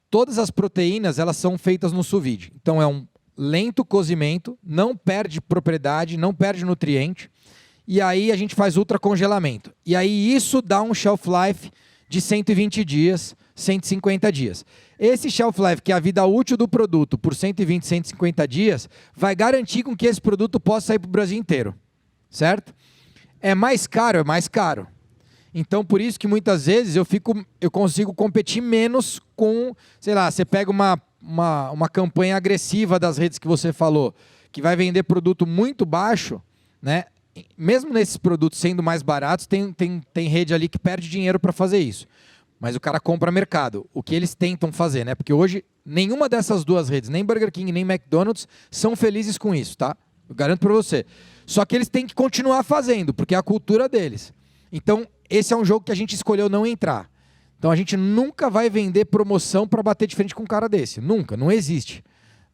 todas as proteínas, elas são feitas no sous vide. Então, é um lento cozimento, não perde propriedade, não perde nutriente. E aí a gente faz ultracongelamento. E aí isso dá um shelf life de 120 dias, 150 dias. Esse shelf life, que é a vida útil do produto, por 120, 150 dias, vai garantir com que esse produto possa sair para o Brasil inteiro. Certo? É mais caro? É mais caro. Então, por isso que muitas vezes eu consigo competir menos com, sei lá, você pega uma campanha agressiva das redes que você falou, que vai vender produto muito baixo, né? mesmo nesses produtos sendo mais baratos, tem rede ali que perde dinheiro para fazer isso. Mas o cara compra mercado. O que eles tentam fazer, né? Porque hoje, nenhuma dessas duas redes, nem Burger King, nem McDonald's, são felizes com isso, tá? Eu garanto para você. Só que eles têm que continuar fazendo, porque é a cultura deles. Então, esse é um jogo que a gente escolheu não entrar. Então, a gente nunca vai vender promoção para bater de frente com um cara desse. Nunca, não existe.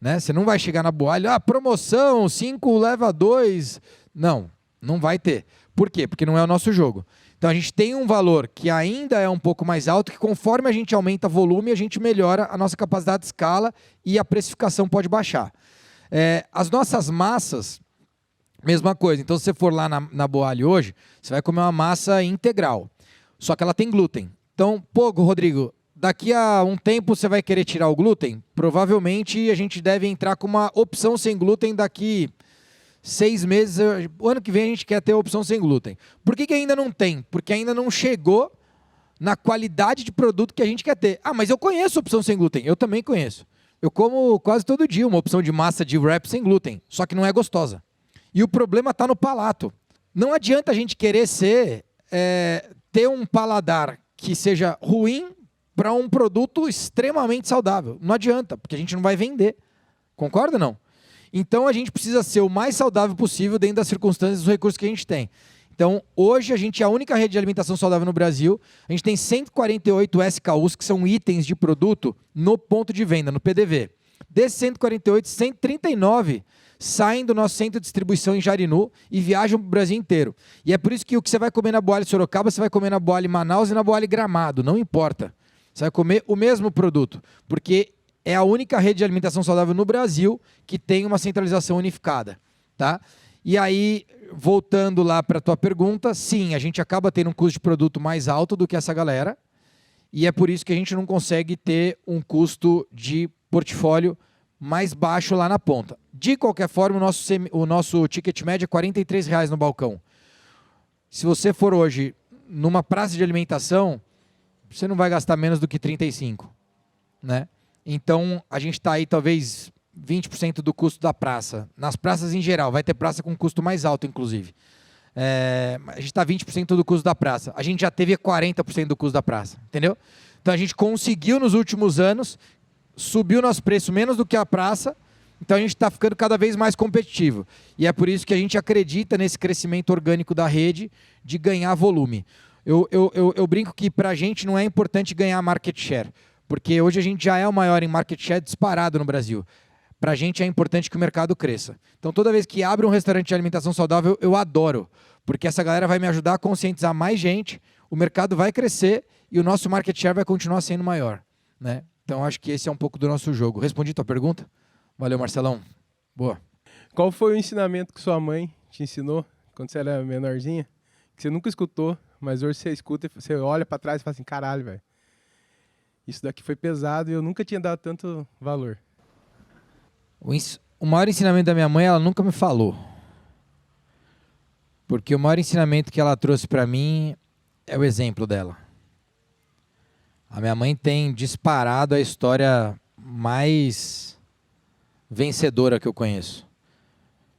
Né? Você não vai chegar na Boalho, promoção, 5 leva 2. Não, não vai ter. Por quê? Porque não é o nosso jogo. Então, a gente tem um valor que ainda é um pouco mais alto, que conforme a gente aumenta volume, a gente melhora a nossa capacidade de escala e a precificação pode baixar. As nossas massas, mesma coisa. Então, se você for lá na Boalho hoje, você vai comer uma massa integral. Só que ela tem glúten. Então, pô, Rodrigo, daqui a um tempo você vai querer tirar o glúten? Provavelmente a gente deve entrar com uma opção sem glúten daqui 6 meses. O ano que vem a gente quer ter a opção sem glúten. Por que ainda não tem? Porque ainda não chegou na qualidade de produto que a gente quer ter. Mas eu conheço a opção sem glúten. Eu também conheço. Eu como quase todo dia uma opção de massa de wrap sem glúten. Só que não é gostosa. E o problema está no palato. Não adianta a gente querer ter um paladar que seja ruim para um produto extremamente saudável. Não adianta, porque a gente não vai vender. Concorda ou não? Então, a gente precisa ser o mais saudável possível dentro das circunstâncias e dos recursos que a gente tem. Então, hoje, a gente é a única rede de alimentação saudável no Brasil. A gente tem 148 SKUs, que são itens de produto, no ponto de venda, no PDV. Desses 148, 139 saem do nosso centro de distribuição em Jarinu e viajam para o Brasil inteiro. E é por isso que o que você vai comer na Boalho Sorocaba, você vai comer na Boalho Manaus e na Boalho Gramado. Não importa. Você vai comer o mesmo produto, porque é a única rede de alimentação saudável no Brasil que tem uma centralização unificada, tá? E aí, voltando lá para a tua pergunta, sim, a gente acaba tendo um custo de produto mais alto do que essa galera, e é por isso que a gente não consegue ter um custo de portfólio mais baixo lá na ponta. De qualquer forma, o nosso ticket médio é R$ 43,00 no balcão. Se você for hoje numa praça de alimentação, você não vai gastar menos do que 35, né? Então, a gente está aí talvez 20% do custo da praça. Nas praças em geral, vai ter praça com custo mais alto, inclusive. A gente está 20% do custo da praça. A gente já teve 40% do custo da praça, entendeu? Então, a gente conseguiu nos últimos anos, subiu nosso preço menos do que a praça, então a gente está ficando cada vez mais competitivo. E é por isso que a gente acredita nesse crescimento orgânico da rede de ganhar volume. Eu brinco que para a gente não é importante ganhar market share, porque hoje a gente já é o maior em market share disparado no Brasil. Para a gente é importante que o mercado cresça. Então, toda vez que abre um restaurante de alimentação saudável, eu adoro, porque essa galera vai me ajudar a conscientizar mais gente, o mercado vai crescer e o nosso market share vai continuar sendo maior, né? Então, acho que esse é um pouco do nosso jogo. Respondi tua pergunta? Valeu, Marcelão. Boa. Qual foi o ensinamento que sua mãe te ensinou quando você era menorzinha? Que você nunca escutou, mas hoje você escuta e você olha para trás e fala assim, caralho, velho. Isso daqui foi pesado e eu nunca tinha dado tanto valor. O maior ensinamento da minha mãe, ela nunca me falou. Porque o maior ensinamento que ela trouxe para mim é o exemplo dela. A minha mãe tem disparado a história mais vencedora que eu conheço.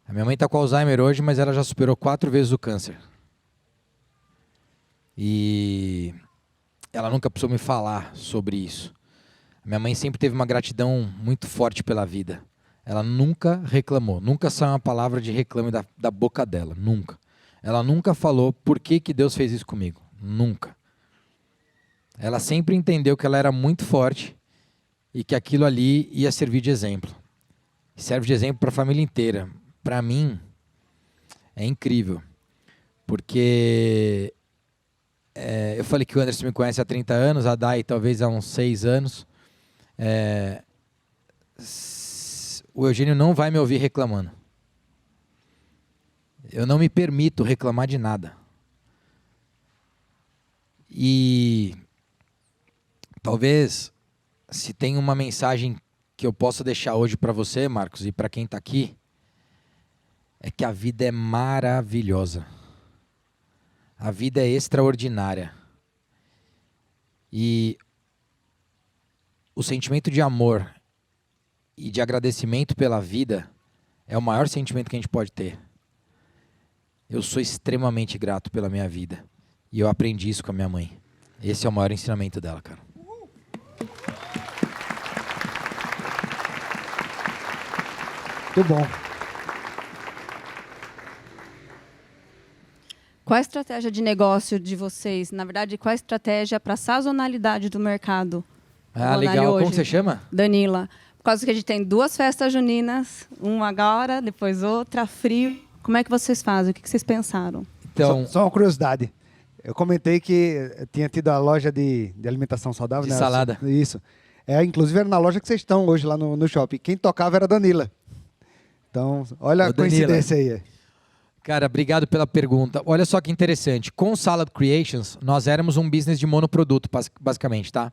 A minha mãe está com Alzheimer hoje, mas ela já superou 4 vezes o câncer. E ela nunca precisou me falar sobre isso. A minha mãe sempre teve uma gratidão muito forte pela vida. Ela nunca reclamou, nunca saiu uma palavra de reclame da boca dela, nunca. Ela nunca falou por que Deus fez isso comigo, nunca. Ela sempre entendeu que ela era muito forte e que aquilo ali ia servir de exemplo. Serve de exemplo para a família inteira. Para mim, é incrível. Porque eu falei que o Anderson me conhece há 30 anos, a Dai talvez há uns 6 anos. O Eugênio não vai me ouvir reclamando. Eu não me permito reclamar de nada. E talvez, se tem uma mensagem que eu possa deixar hoje para você, Marcos, e para quem está aqui, é que a vida é maravilhosa. A vida é extraordinária. E o sentimento de amor e de agradecimento pela vida é o maior sentimento que a gente pode ter. eu sou extremamente grato pela minha vida. E eu aprendi isso com a minha mãe. Esse é o maior ensinamento dela, cara. Muito bom. Qual a estratégia de negócio de vocês? Na verdade, qual a estratégia para a sazonalidade do mercado? Ah, Bonari legal. hoje? Como você chama? Danila. Por causa que a gente tem 2 festas juninas, uma agora, depois outra, frio. Como é que vocês fazem? O que vocês pensaram? Então, Só uma curiosidade. Eu comentei que tinha tido a loja de alimentação saudável. De né? salada. Isso. Inclusive era na loja que vocês estão hoje lá no shopping. Quem tocava era a Danila. Então, olha Ô, a coincidência aí. cara, obrigado pela pergunta. Olha só que interessante. Com o Salad Creations, nós éramos um business de monoproduto, basicamente, tá?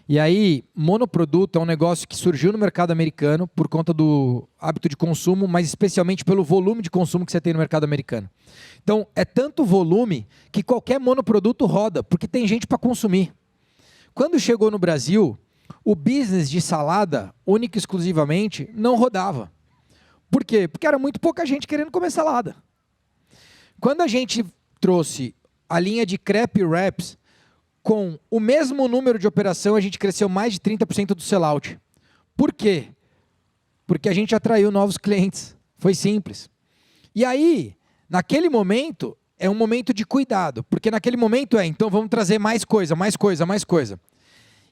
E aí, monoproduto é um negócio que surgiu no mercado americano por conta do hábito de consumo, mas especialmente pelo volume de consumo que você tem no mercado americano. Então, é tanto volume que qualquer monoproduto roda, porque tem gente para consumir. Quando chegou no Brasil, o business de salada, única e exclusivamente, não rodava. Por quê? Porque era muito pouca gente querendo comer salada. Quando a gente trouxe a linha de crepe wraps, com o mesmo número de operação, a gente cresceu mais de 30% do sellout. Por quê? Porque a gente atraiu novos clientes. Foi simples. E aí, naquele momento, é um momento de cuidado. Porque naquele momento então vamos trazer mais coisa, mais coisa, mais coisa.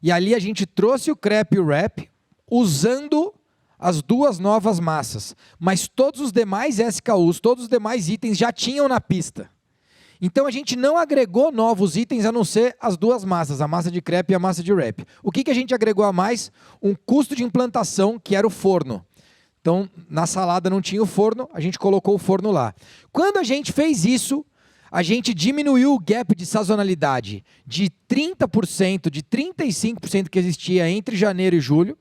E ali a gente trouxe o crepe wrap usando as 2 novas massas. Mas todos os demais SKUs, todos os demais itens já tinham na pista. Então a gente não agregou novos itens a não ser as 2 massas, a massa de crepe e a massa de wrap. O que a gente agregou a mais? Um custo de implantação, que era o forno. Então, na salada não tinha o forno, a gente colocou o forno lá. Quando a gente fez isso, a gente diminuiu o gap de sazonalidade de 30%, de 35% que existia entre janeiro e julho,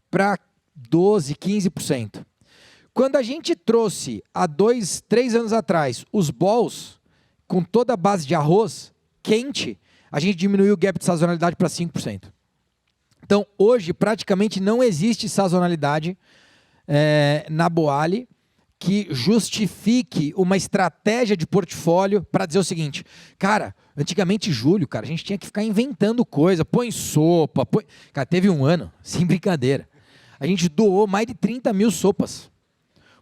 para 12%, 15%. Quando a gente trouxe, há 2, 3 anos atrás, os balls, com toda a base de arroz quente, a gente diminuiu o gap de sazonalidade para 5%. Então, hoje, praticamente não existe sazonalidade na Boali que justifique uma estratégia de portfólio para dizer o seguinte, cara, antigamente julho, cara, a gente tinha que ficar inventando coisa, põe sopa, Cara, teve um ano, sem brincadeira, a gente doou mais de 30 mil sopas,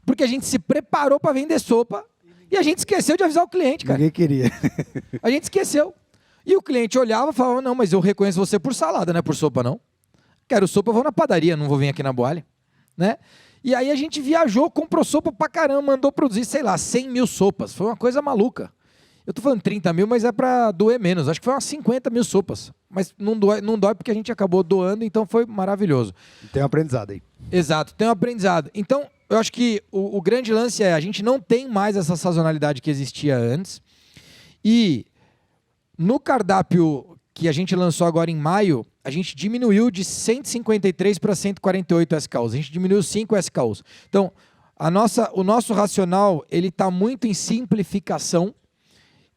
porque a gente se preparou para vender sopa. E a gente esqueceu de avisar o cliente, cara. Ninguém queria. A gente esqueceu. E o cliente olhava e falava, não, mas eu reconheço você por salada, não é por sopa, não. Quero sopa, eu vou na padaria, não vou vir aqui na Boali. Né? E aí a gente viajou, comprou sopa pra caramba, mandou produzir, sei lá, 100 mil sopas. Foi uma coisa maluca. Eu tô falando 30 mil, mas é pra doer menos. Acho que foi umas 50 mil sopas. Mas não dói porque a gente acabou doando, então foi maravilhoso. Tem um aprendizado aí. Exato, tem um aprendizado. Então, eu acho que o grande lance é a gente não tem mais essa sazonalidade que existia antes. E no cardápio que a gente lançou agora em maio, a gente diminuiu de 153 para 148 SKUs. A gente diminuiu 5 SKUs. Então, o nosso racional ele está muito em simplificação,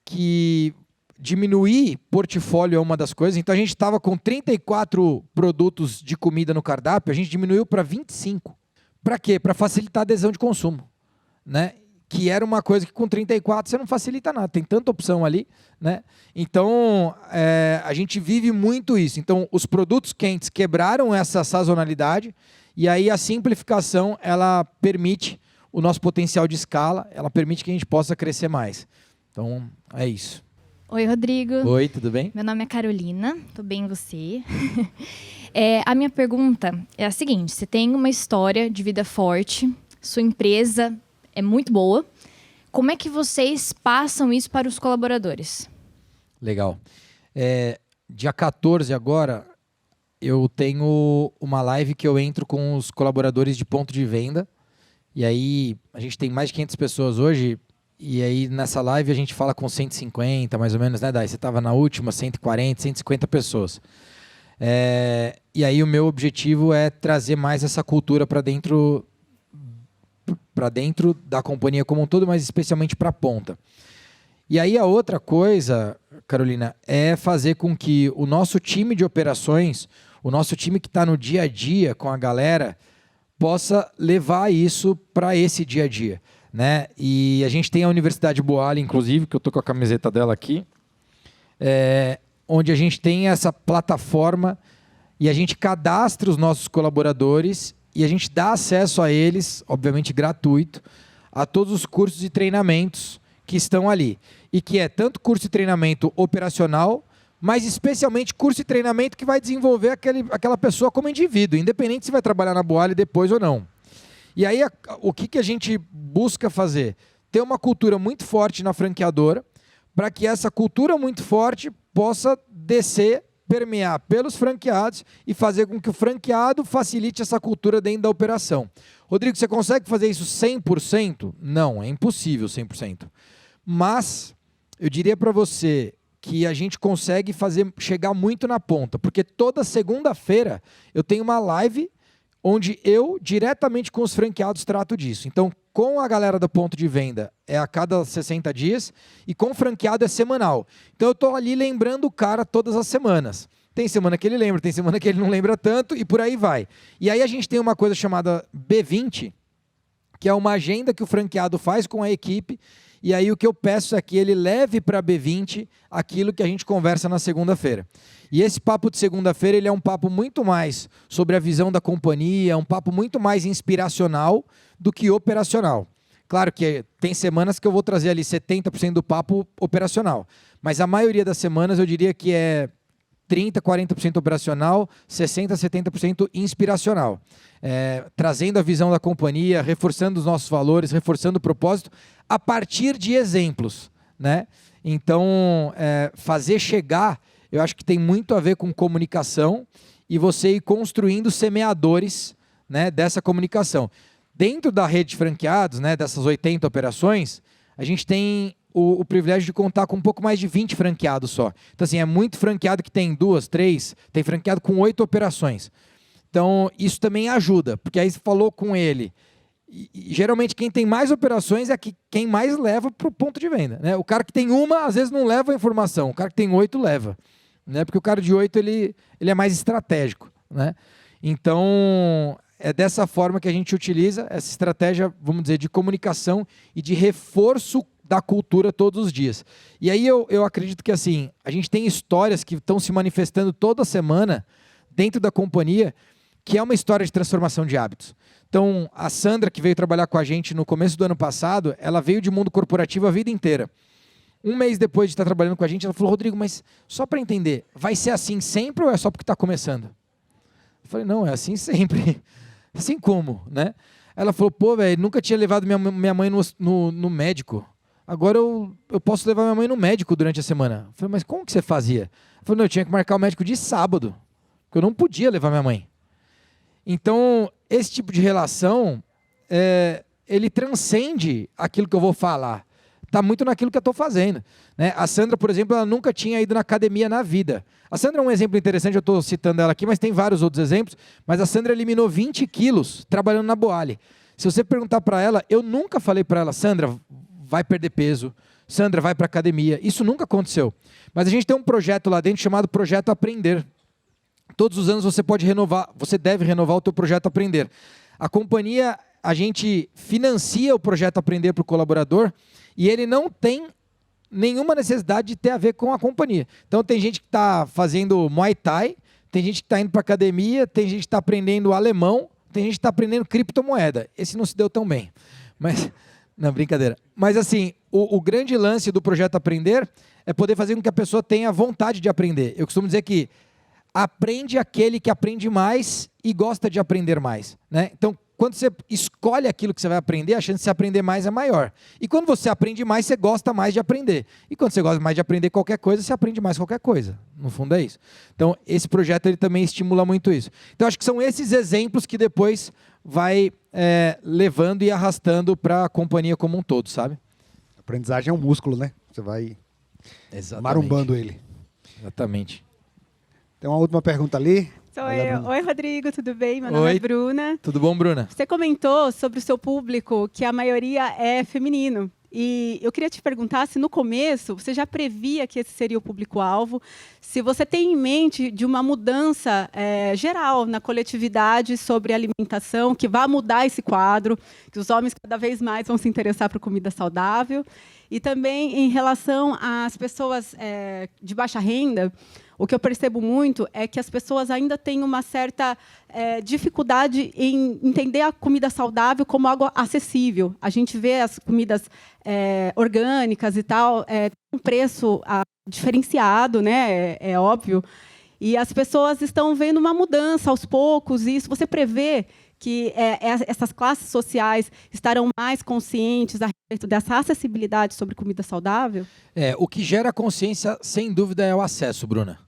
que diminuir portfólio é uma das coisas. Então, a gente estava com 34 produtos de comida no cardápio, a gente diminuiu para 25. Para quê? Para facilitar a adesão de consumo, né? Que era uma coisa que com 34 você não facilita nada, tem tanta opção ali, né? Então, a gente vive muito isso. Então, os produtos quentes quebraram essa sazonalidade e aí a simplificação, ela permite o nosso potencial de escala, ela permite que a gente possa crescer mais. Então, é isso. Oi, Rodrigo. Oi, tudo bem? Meu nome é Carolina, tudo bem e você? A minha pergunta é a seguinte, você tem uma história de vida forte, sua empresa é muito boa, como é que vocês passam isso para os colaboradores? Legal. Dia 14 agora, eu tenho uma live que eu entro com os colaboradores de ponto de venda, e aí a gente tem mais de 500 pessoas hoje, e aí nessa live a gente fala com 150, mais ou menos, né, Dai? Você estava na última, 140, 150 pessoas. E aí o meu objetivo é trazer mais essa cultura para dentro da companhia como um todo, mas especialmente para a ponta. E aí a outra coisa, Carolina, é fazer com que o nosso time de operações, o nosso time que está no dia a dia com a galera, possa levar isso para esse dia a dia. né? E a gente tem a Universidade Boali, inclusive, que eu tô com a camiseta dela aqui, onde a gente tem essa plataforma e a gente cadastra os nossos colaboradores e a gente dá acesso a eles, obviamente gratuito, a todos os cursos e treinamentos que estão ali. E que é tanto curso e treinamento operacional, mas especialmente curso e treinamento que vai desenvolver aquela pessoa como indivíduo, independente se vai trabalhar na Boali depois ou não. E aí, o que a gente busca fazer? Ter uma cultura muito forte na franqueadora, para que essa cultura muito forte possa descer, permear pelos franqueados e fazer com que o franqueado facilite essa cultura dentro da operação. Rodrigo, você consegue fazer isso 100%? Não, é impossível 100%. Mas eu diria para você que a gente consegue chegar muito na ponta, porque toda segunda-feira eu tenho uma live onde eu, diretamente com os franqueados, trato disso. Então, com a galera do ponto de venda, é a cada 60 dias, e com o franqueado é semanal. Então, eu estou ali lembrando o cara todas as semanas. Tem semana que ele lembra, tem semana que ele não lembra tanto, e por aí vai. E aí a gente tem uma coisa chamada B20, que é uma agenda que o franqueado faz com a equipe, e aí o que eu peço é que ele leve para a B20 aquilo que a gente conversa na segunda-feira. E esse papo de segunda-feira ele é um papo muito mais sobre a visão da companhia, um papo muito mais inspiracional do que operacional. Claro que tem semanas que eu vou trazer ali 70% do papo operacional, mas a maioria das semanas eu diria que é 30%, 40% operacional, 60%, 70% inspiracional. Trazendo a visão da companhia, reforçando os nossos valores, reforçando o propósito, a partir de exemplos, né? Então, fazer chegar, eu acho que tem muito a ver com comunicação e você ir construindo semeadores, né, dessa comunicação. Dentro da rede de franqueados, né, dessas 80 operações, a gente tem o privilégio de contar com um pouco mais de 20 franqueados só. Então, assim, é muito franqueado que tem 2, 3, tem franqueado com 8 operações. Então, isso também ajuda, porque aí você falou com ele. E geralmente, quem tem mais operações é quem mais leva para o ponto de venda, né? O cara que tem uma, às vezes, não leva a informação. O cara que tem 8, leva. Né? Porque o cara de 8, ele é mais estratégico. Né? Então, é dessa forma que a gente utiliza essa estratégia, vamos dizer, de comunicação e de reforço da cultura todos os dias. E aí eu acredito que assim, a gente tem histórias que estão se manifestando toda semana dentro da companhia, que é uma história de transformação de hábitos. Então, a Sandra, que veio trabalhar com a gente no começo do ano passado, ela veio de mundo corporativo a vida inteira. Um mês depois de estar trabalhando com a gente, ela falou, Rodrigo, mas só para entender, vai ser assim sempre ou é só porque está começando? Eu falei, não, é assim sempre. Assim como, né? Ela falou, pô, velho, nunca tinha levado minha mãe no médico. Agora eu posso levar minha mãe no médico durante a semana. Eu falei, mas como que você fazia? Eu falei, não, eu tinha que marcar o médico de sábado, porque eu não podia levar minha mãe. Então, esse tipo de relação, ele transcende aquilo que eu vou falar. Está muito naquilo que eu estou fazendo. Né? A Sandra, por exemplo, ela nunca tinha ido na academia na vida. A Sandra é um exemplo interessante, eu estou citando ela aqui, mas tem vários outros exemplos. Mas a Sandra eliminou 20 quilos trabalhando na Boali. Se você perguntar para ela, eu nunca falei para ela, Sandra, vai perder peso, Sandra, vai para academia. Isso nunca aconteceu. Mas a gente tem um projeto lá dentro chamado Projeto Aprender. Todos os anos você pode renovar, você deve renovar o teu Projeto Aprender. A companhia, a gente financia o Projeto Aprender para o colaborador e ele não tem nenhuma necessidade de ter a ver com a companhia. Então tem gente que está fazendo Muay Thai, tem gente que está indo para academia, tem gente que está aprendendo alemão, tem gente que está aprendendo criptomoeda. Esse não se deu tão bem. Mas, não, brincadeira. Mas assim, o grande lance do Projeto Aprender é poder fazer com que a pessoa tenha vontade de aprender. Eu costumo dizer que aprende aquele que aprende mais e gosta de aprender mais. Né? Então, quando você escolhe aquilo que você vai aprender, a chance de você aprender mais é maior. E quando você aprende mais, você gosta mais de aprender. E quando você gosta mais de aprender qualquer coisa, você aprende mais qualquer coisa. No fundo é isso. Então, esse projeto ele também estimula muito isso. Então, acho que são esses exemplos que depois vai levando e arrastando para a companhia como um todo, sabe? Aprendizagem é um músculo, né? Você vai marumbando ele. Exatamente. Tem uma última pergunta ali. Sou eu. Oi, Rodrigo, tudo bem? Meu nome é Bruna. Tudo bom, Bruna? Você comentou sobre o seu público que a maioria é feminino. E eu queria te perguntar se no começo você já previa que esse seria o público-alvo, se você tem em mente de uma mudança geral na coletividade sobre alimentação, que vai mudar esse quadro, que os homens cada vez mais vão se interessar por comida saudável, e também em relação às pessoas de baixa renda. O que eu percebo muito é que as pessoas ainda têm uma certa dificuldade em entender a comida saudável como algo acessível. A gente vê as comidas orgânicas e tal, um preço diferenciado, né? É óbvio. E as pessoas estão vendo uma mudança aos poucos, e isso você prevê que essas classes sociais estarão mais conscientes a respeito dessa acessibilidade sobre comida saudável? O que gera consciência, sem dúvida, é o acesso, Bruna.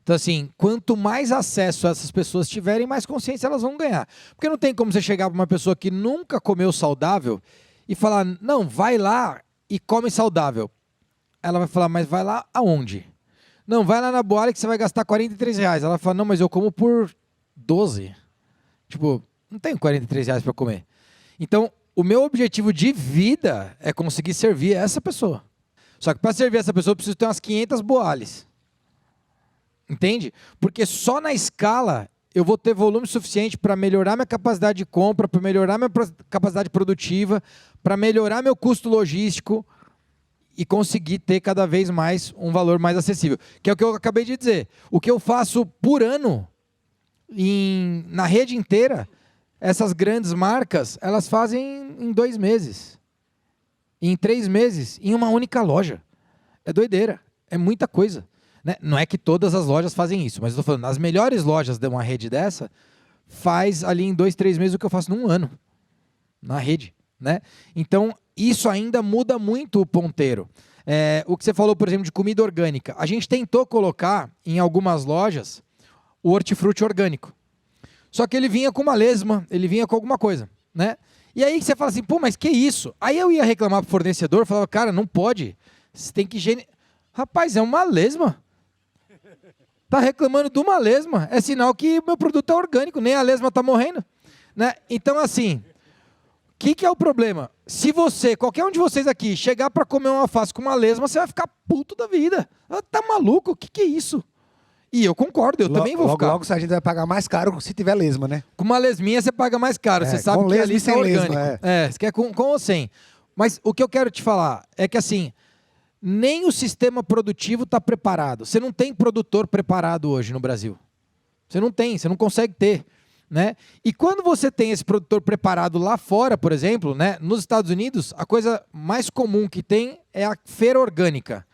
Então, assim, quanto mais acesso essas pessoas tiverem, mais consciência elas vão ganhar. Porque não tem como você chegar para uma pessoa que nunca comeu saudável e falar, não, vai lá e come saudável. Ela vai falar, mas vai lá aonde? Não, vai lá na Boalha que você vai gastar R$43. Ela vai falar, não, mas eu como por 12. Tipo, não tenho R$43 para comer. Então, o meu objetivo de vida é conseguir servir essa pessoa. Só que para servir essa pessoa, eu preciso ter umas 500 Boales. Entende? Porque só na escala eu vou ter volume suficiente para melhorar minha capacidade de compra, para melhorar minha capacidade produtiva, para melhorar meu custo logístico e conseguir ter cada vez mais um valor mais acessível. Que é o que eu acabei de dizer. O que eu faço por ano na rede inteira, essas grandes marcas, elas fazem em 2 meses, em 3 meses, em uma única loja. É doideira, é muita coisa. Né? Não é que todas as lojas fazem isso, mas eu estou falando, as melhores lojas de uma rede dessa, faz ali em 2, 3 meses o que eu faço num ano, na rede. Né? Então, isso ainda muda muito o ponteiro. O que você falou, por exemplo, de comida orgânica. A gente tentou colocar em algumas lojas o hortifruti orgânico. Só que ele vinha com uma lesma, ele vinha com alguma coisa. Né? E aí você fala assim, pô, mas que isso? Aí eu ia reclamar para o fornecedor, falava, cara, não pode, você tem que Rapaz, é uma lesma. Tá reclamando de uma lesma, é sinal que o meu produto é orgânico, nem a lesma está morrendo. Né? Então, assim, o que é o problema? Se qualquer um de vocês aqui, chegar para comer uma alface com uma lesma, você vai ficar puto da vida. Tá maluco? O que é isso? E eu concordo, eu também vou ficar. Logo a gente vai pagar mais caro se tiver lesma, né? Com uma lesminha você paga mais caro, você sabe que ali é orgânico. Você quer com ou sem. Mas o que eu quero te falar é que, assim, nem o sistema produtivo está preparado. Você não tem produtor preparado hoje no Brasil. Você não tem, você não consegue ter. Né? E quando você tem esse produtor preparado lá fora, por exemplo, né, nos Estados Unidos, a coisa mais comum que tem é a feira orgânica.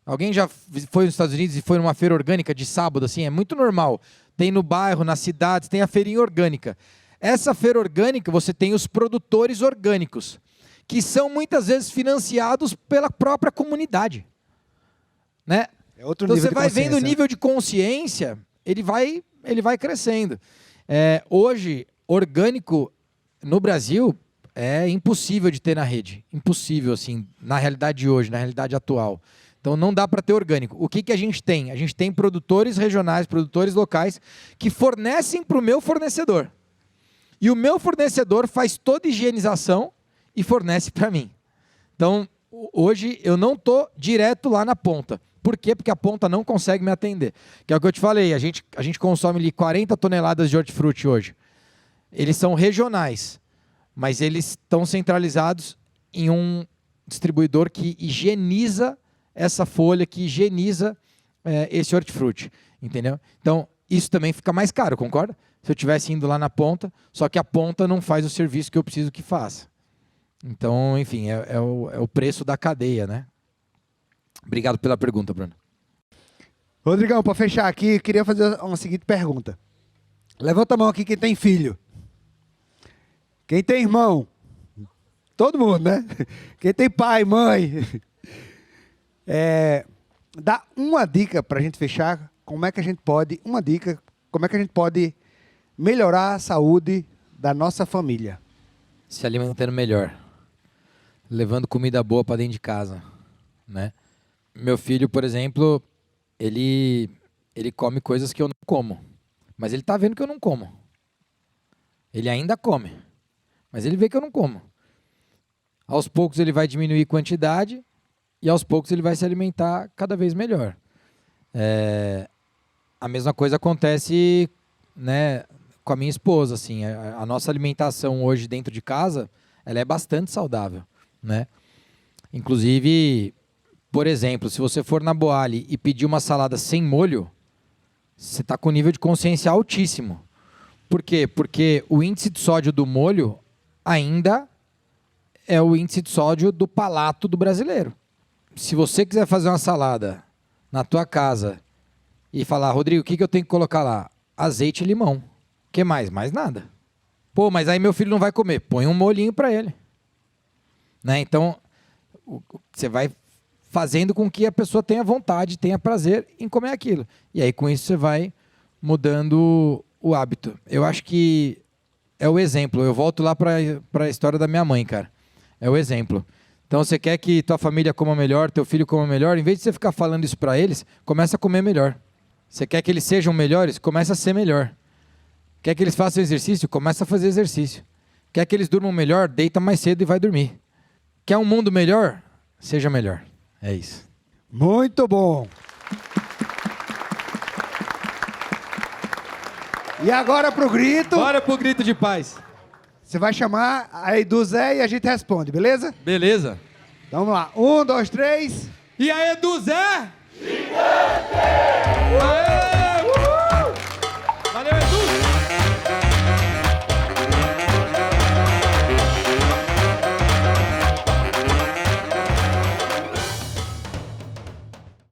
Alguém já foi nos Estados Unidos e foi numa feira orgânica de sábado? Assim, é muito normal. Tem no bairro, nas cidades, tem a feirinha orgânica. Essa feira orgânica, você tem os produtores orgânicos, que são muitas vezes financiados pela própria comunidade. Né? Então você vai vendo o nível de consciência, ele vai crescendo. Hoje, orgânico no Brasil é impossível de ter na rede. Impossível, assim, na realidade de hoje, na realidade atual. Então não dá para ter orgânico. O que a gente tem? A gente tem produtores regionais, produtores locais, que fornecem para o meu fornecedor. E o meu fornecedor faz toda a higienização e fornece para mim. Então, hoje eu não estou direto lá na ponta. Por quê? Porque a ponta não consegue me atender. Que é o que eu te falei, a gente consome ali 40 toneladas de hortifruti hoje. Eles são regionais, mas eles estão centralizados em um distribuidor que higieniza essa folha, que higieniza esse hortifruti. Entendeu? Então, isso também fica mais caro, concorda? Se eu estivesse indo lá na ponta, só que a ponta não faz o serviço que eu preciso que faça. Então, enfim, é o preço da cadeia, né? Obrigado pela pergunta, Bruno. Rodrigão, para fechar aqui, queria fazer uma seguinte pergunta. Levanta a mão aqui quem tem filho. Quem tem irmão? Todo mundo, né? Quem tem pai, mãe. Dá uma dica para a gente fechar. Como é que a gente pode melhorar a saúde da nossa família? Se alimentando melhor. Levando comida boa para dentro de casa, né? Meu filho, por exemplo, ele come coisas que eu não como. Mas ele está vendo que eu não como. Ele ainda come. Mas ele vê que eu não como. Aos poucos ele vai diminuir quantidade e aos poucos ele vai se alimentar cada vez melhor. A mesma coisa acontece, né, com a minha esposa. Assim, a nossa alimentação hoje dentro de casa, ela é bastante saudável, né? Inclusive, por exemplo, se você for na Boali e pedir uma salada sem molho, você está com nível de consciência altíssimo. Por quê? Porque o índice de sódio do molho ainda é o índice de sódio do palato do brasileiro. Se você quiser fazer uma salada na tua casa e falar, Rodrigo, o que eu tenho que colocar lá? Azeite e limão. O que mais? Mais nada. Pô, mas aí meu filho não vai comer. Põe um molhinho para ele. Né? Então, você vai fazendo com que a pessoa tenha vontade, tenha prazer em comer aquilo. E aí, com isso, você vai mudando o hábito. Eu acho que é o exemplo. Eu volto lá para a história da minha mãe, cara. É o exemplo. Então, você quer que tua família coma melhor, teu filho coma melhor, em vez de você ficar falando isso para eles, começa a comer melhor. Você quer que eles sejam melhores? Começa a ser melhor. Quer que eles façam exercício? Começa a fazer exercício. Quer que eles durmam melhor? Deita mais cedo e vai dormir. Quer um mundo melhor? Seja melhor. É isso. Muito bom. E agora pro grito. Bora pro grito de paz. Você vai chamar aí do Zé e a gente responde, beleza? Beleza. Então vamos lá. 1, 2, 3. E aí, do Zé? Gigante!